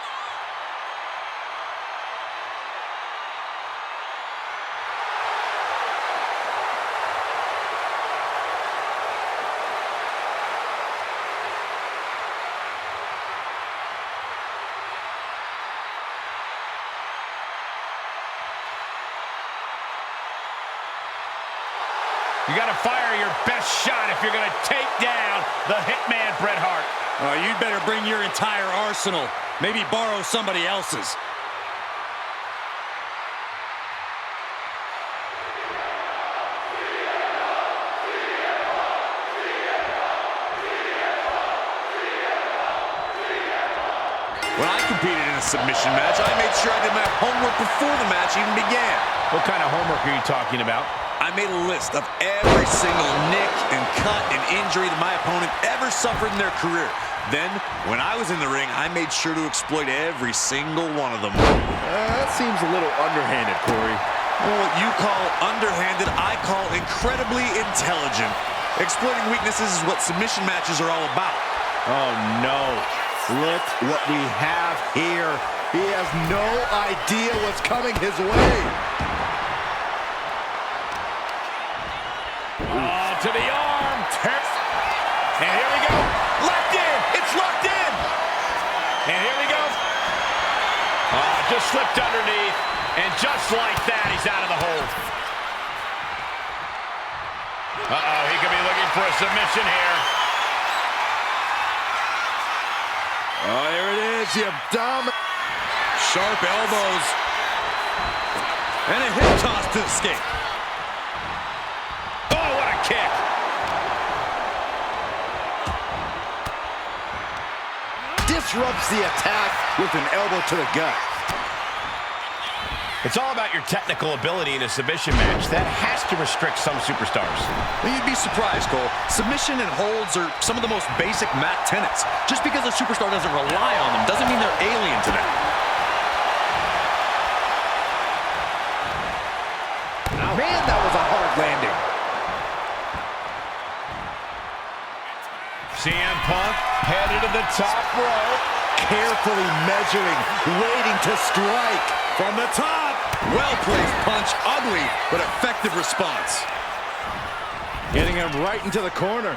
S3: You got to fire your best shot if you're going to take down the Hitman Bret Hart.
S2: You'd better bring your entire arsenal. Maybe borrow somebody else's.
S5: When I competed in a submission match, I made sure I did my homework before the match even began.
S3: What kind of homework are you talking about?
S5: I made a list of every single nick and cut and injury that my opponent ever suffered in their career. Then, when I was in the ring, I made sure to exploit every single one of them.
S4: That seems a little underhanded, Corey.
S5: Well, what you call underhanded, I call incredibly intelligent. Exploiting weaknesses is what submission matches are all about.
S4: Oh, no. Look what we have here. He has no idea what's coming his way.
S3: Oh, to the arm. And here we go. Locked in. It's locked in. And here we go. Oh, just slipped underneath. And just like that, he's out of the hold. Uh-oh, he could be looking for a submission here.
S4: Oh, here it is, the abdomen.
S2: Sharp elbows. And a hip toss to escape.
S3: Oh, what a kick.
S4: Disrupts the attack with an elbow to the gut.
S3: It's all about your technical ability in a submission match. That has to restrict some superstars.
S5: Well, you'd be surprised, Cole. Submission and holds are some of the most basic mat tenets. Just because a superstar doesn't rely on them doesn't mean they're alien to them.
S4: Man, that was a hard landing.
S3: CM Punk headed to the top rope.
S4: Carefully measuring, waiting to strike.
S2: From the top. Well-placed punch. Ugly, but effective response.
S4: Getting him right into the corner.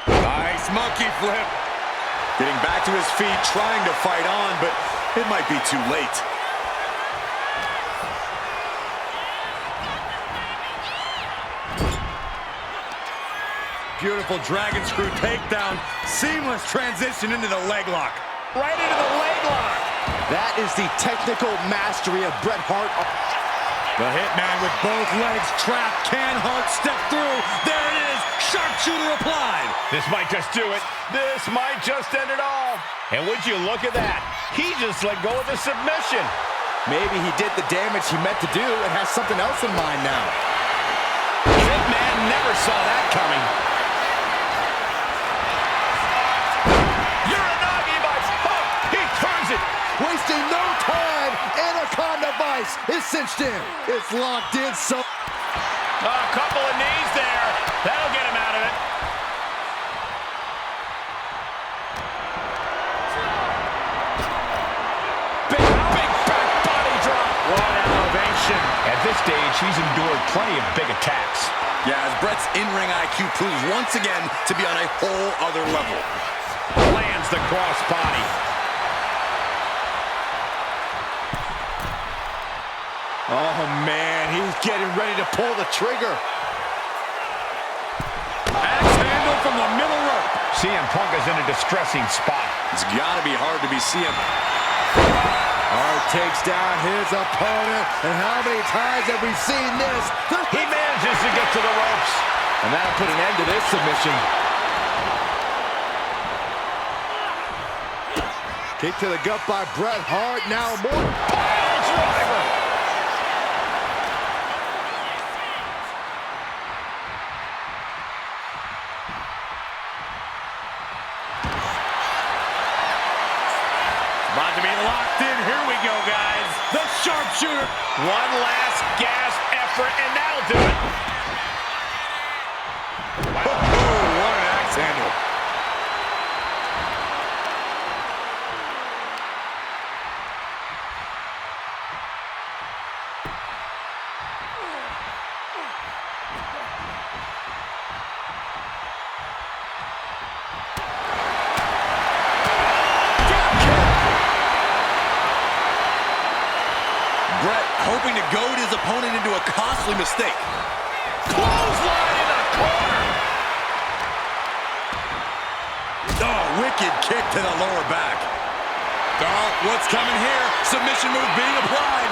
S2: Nice monkey flip. Getting back to his feet, trying to fight on, but it might be too late. Beautiful dragon screw takedown. Seamless transition into the leg lock.
S3: Right into the leg lock.
S4: That is the technical mastery of Bret Hart.
S2: The Hitman with both legs trapped. Can Hart step through? There it is. Sharpshooter applied.
S3: This might just do it. This might just end it all. And would you look at that? He just let go of the submission.
S4: Maybe he did the damage he meant to do and has something else in mind now.
S3: Hitman never saw that coming. Uranagi bites. Oh, he turns it.
S4: Wasting no time. Anaconda Vice is cinched in. It's locked in so...
S3: A couple of knees there. That'll get him out of it. Big back body drop.
S2: What elevation.
S3: At this stage, he's endured plenty of big attacks.
S2: Yeah, as Brett's in-ring IQ proves once again to be on a whole other level.
S3: Lands the cross body.
S4: Oh, man, he's getting ready to pull the trigger.
S2: Axe handle from the middle rope.
S3: CM Punk is in a distressing spot.
S2: It's got to be hard to be CM.
S4: Hart takes down his opponent, and how many times have we seen this?
S3: He manages to get to the ropes.
S4: And that'll put an end to this submission. Kick to the gut by Bret Hart. Now more.
S3: Pile driver.
S2: About to be locked in. Here we go, guys. The sharpshooter.
S3: One last gasp effort, and that'll do it.
S2: Wow. Oh, what an axe handle. Brett hoping to goad his opponent into a costly mistake.
S3: Clothesline in the corner.
S2: Oh, wicked kick to the lower back. Oh, what's coming here? Submission move being applied.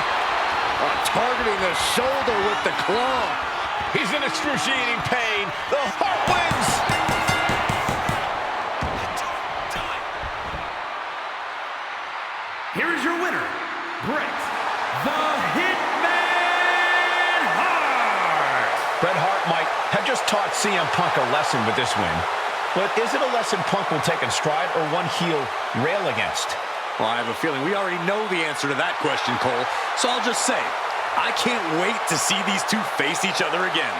S4: Targeting the shoulder with the claw.
S3: He's in excruciating pain. The Hart wins.
S1: Here is your winner, Bret the Hitman Hart.
S3: Bret Hart might have just taught CM Punk a lesson with this win. But is it a lesson Punk will take in stride or one he'll rail against?
S2: Well, I have a feeling we already know the answer to that question, Cole. So I'll just say, I can't wait to see these two face each other again.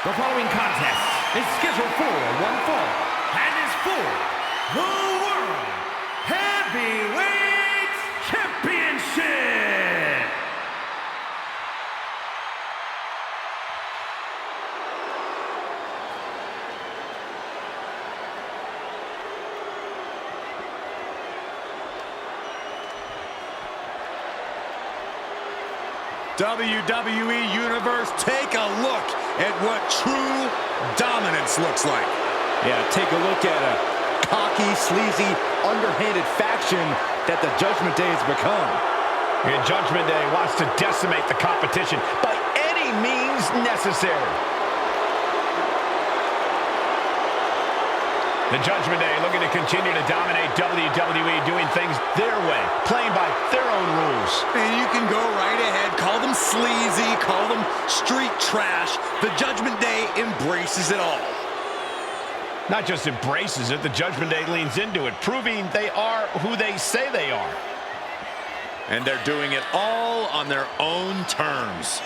S1: The following contest is scheduled for one fall and is for the World Heavyweight Championship.
S2: WWE Universe, take a look at what true dominance looks like.
S4: Yeah, take a look at a cocky, sleazy, underhanded faction that the Judgment Day has become.
S3: And Judgment Day wants to decimate the competition by any means necessary. The Judgment Day looking to continue to dominate WWE, doing things their way, playing by their own rules.
S2: And you can go right ahead, call them sleazy, call them street trash. The Judgment Day embraces it all.
S3: Not just embraces it, the Judgment Day leans into it, proving they are who they say they are.
S2: And they're doing it all on their own terms.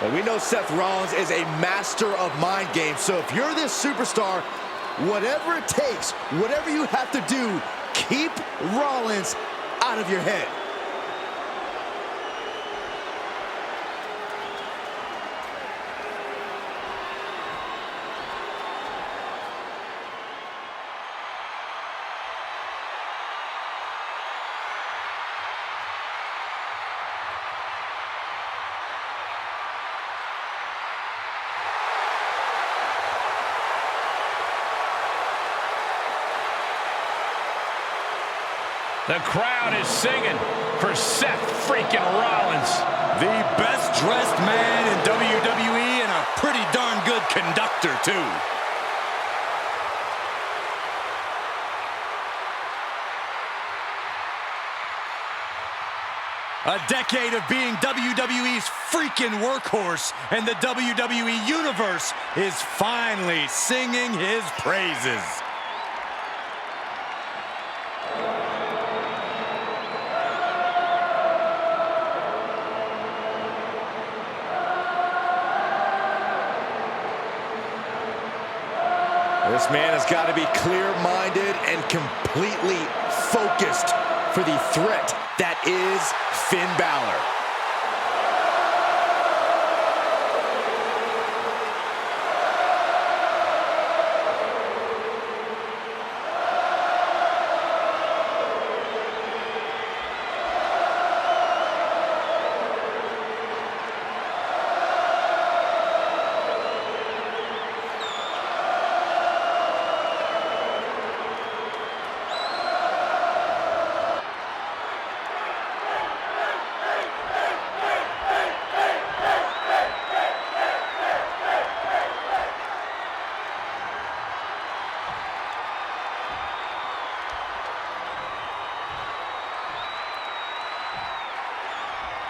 S4: But we know Seth Rollins is a master of mind games. So if you're this superstar, whatever it takes, whatever you have to do, keep Rollins out of your head.
S3: The crowd is singing for Seth freaking Rollins.
S2: The best dressed man in WWE and a pretty darn good conductor too. A decade of being WWE's freaking workhorse, and the WWE Universe is finally singing his praises.
S4: This man has got to be clear-minded and completely focused for the threat that is Finn Balor.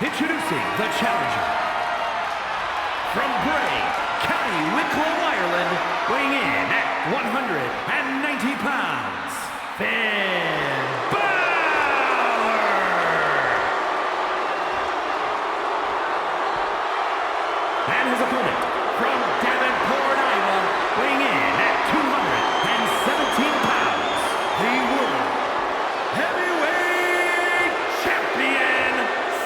S1: Introducing the challenger from Bray, County Wicklow, Ireland, weighing in at 190 pounds, Finn Balor. And his opponent from Davenport, Iowa, weighing in at 217 pounds, the World Heavyweight Champion,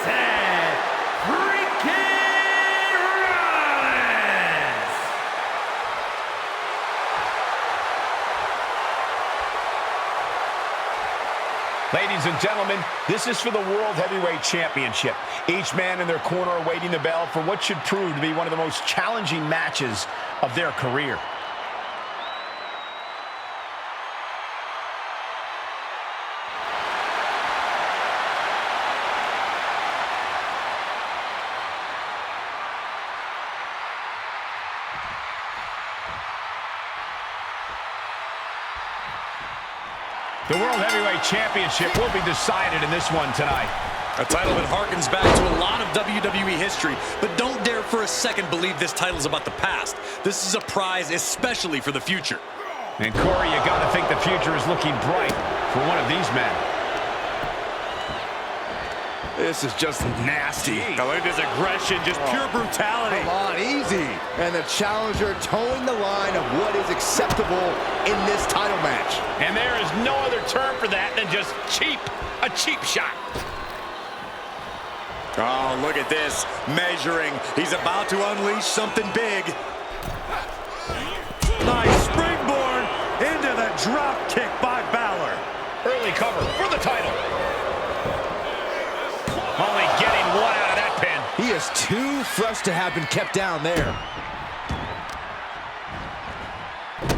S1: Seth freaking Rollins.
S3: Ladies and gentlemen, this is for the World Heavyweight Championship. Each man in their corner awaiting the bell for what should prove to be one of the most challenging matches of their career. The World Heavyweight Championship will be decided in this one tonight.
S5: A title that harkens back to a lot of WWE history, but don't dare for a second believe this title is about the past. This is a prize especially for the future.
S3: And Corey, you got to think the future is looking bright for one of these men.
S4: This is just nasty.
S5: Look at his aggression, just pure brutality.
S4: Come on, easy. And the challenger towing the line of what is acceptable in this title match.
S3: And there is no other term for that than just cheap. A cheap shot.
S2: Oh, look at this. Measuring. He's about to unleash something big.
S5: Nice springboard into the drop kick by Balor.
S3: Early cover for the title. Only getting one out of that pin.
S4: He is too fresh to have been kept down there.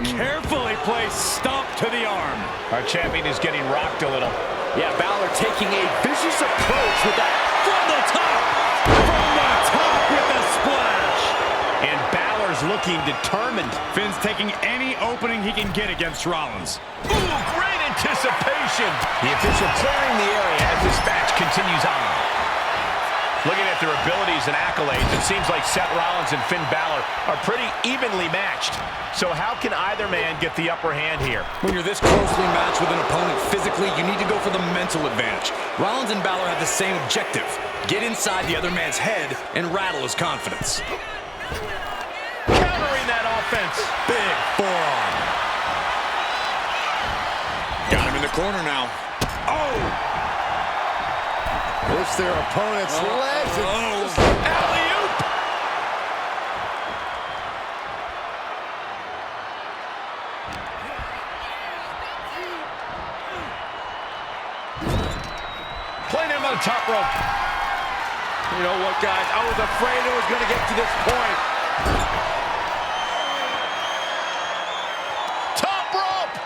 S5: Carefully placed stomp to the arm.
S3: Our champion is getting rocked a little.
S4: Yeah, Balor taking a vicious approach with that
S5: From the top! From the top with the splash!
S3: And Balor's looking determined.
S5: Finn's taking any opening he can get against Rollins.
S3: Ooh, great anticipation. The official clearing the area as this match continues on. Looking at their abilities and accolades, it seems like Seth Rollins and Finn Balor are pretty evenly matched. So how can either man get the upper hand here?
S5: When you're this closely matched with an opponent physically, you need to go for the mental advantage. Rollins and Balor have the same objective. Get inside the other man's head and rattle his confidence.
S3: Countering that offense.
S5: Big forearm.
S2: Got him in the corner now.
S5: Oh!
S4: Push their opponent's legs.
S3: Alley-oop. Playing him on the top rope.
S4: You know what, guys? I was afraid it was going to get to this point.
S3: Top rope.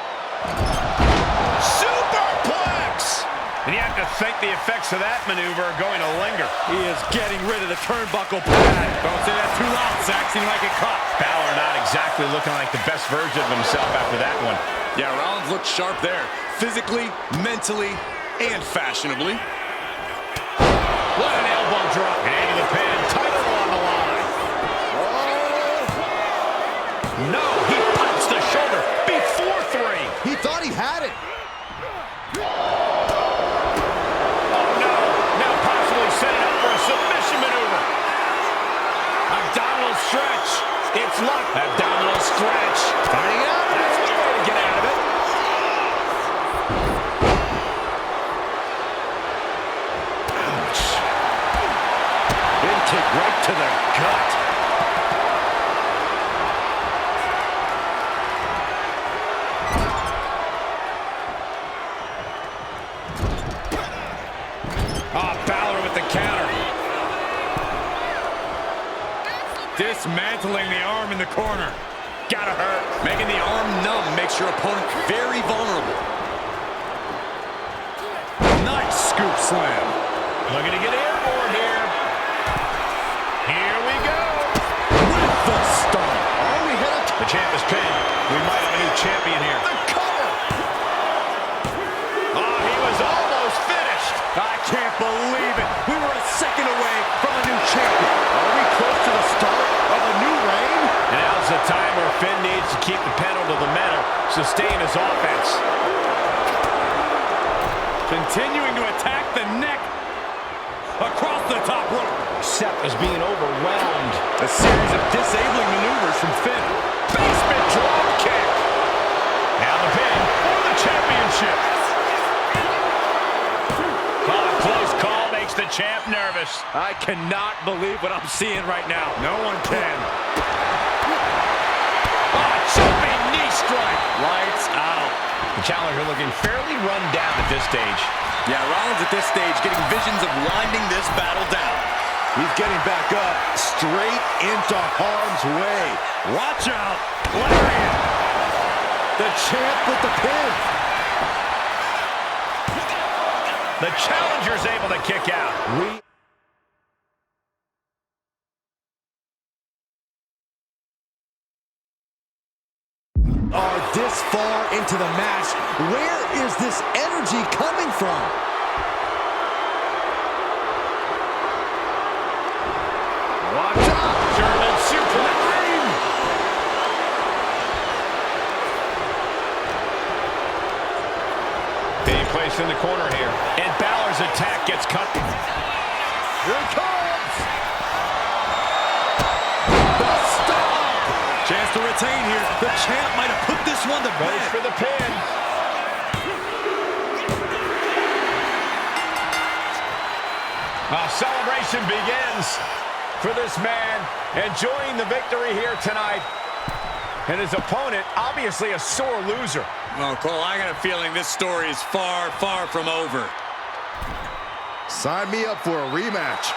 S3: Superplex. And you have to think the effects of that maneuver are going to linger.
S5: He is getting rid of the turnbuckle pad. Don't say that too loud, Saxon. You might get caught.
S3: Balor not exactly looking like the best version of himself after that one.
S2: Yeah, Rollins looked sharp there. Physically, mentally, and fashionably.
S3: What an elbow drop. And into the pin. Title on the line. No, he punched the shoulder before 3.
S4: He thought he had it.
S3: Submission maneuver. Abdominal stretch. It's locked. Abdominal stretch.
S4: Finding out.
S3: That's one way to get out of it.
S4: Ouch. Big kick right to the gut.
S3: Balor with the counter.
S5: Dismantling the arm in the corner.
S3: Gotta hurt.
S5: Making the arm numb makes your opponent very vulnerable. Nice scoop slam.
S3: Looking to get airborne here. Here we go.
S5: With the stomp.
S4: Oh, we hit it.
S3: The champ is pinned. We might have a new champion here.
S4: The cover.
S3: Oh, he was almost finished.
S5: I can't believe it. We were a second away from a new champion.
S4: Are we close to the start of a new reign?
S3: And now's the time where Finn needs to keep the pedal to the metal, sustain his offense.
S5: Continuing to attack the neck across the top rope.
S3: Seth is being overwhelmed.
S5: A series of disabling maneuvers from Finn.
S3: Basement drop kick. Now the pin for the championship. Close call makes the champ nervous.
S5: I cannot believe what I'm seeing right now. No one can.
S3: Oh, jumping knee strike.
S2: Lights out.
S3: The challenger looking fairly run down at this stage.
S2: Yeah, Rollins at this stage getting visions of winding this battle down.
S4: He's getting back up, straight into harm's way.
S2: Watch out. Lariat.
S4: The champ with the pin.
S3: The challenger's able to kick out.
S4: Are this far into the match. Where is this energy coming from?
S3: Watch out. German suplex. Being placed in the corner here. And Balor's attack gets cut.
S4: Here it comes. The stop.
S2: Chance to retain here. The champ might have put this one to
S3: Goes
S2: bed.
S3: for the pin. A celebration begins for this man, enjoying the victory here tonight. And his opponent, obviously a sore loser.
S2: Oh, Cole, I got a feeling this story is far, far from over.
S4: Sign me up for a rematch.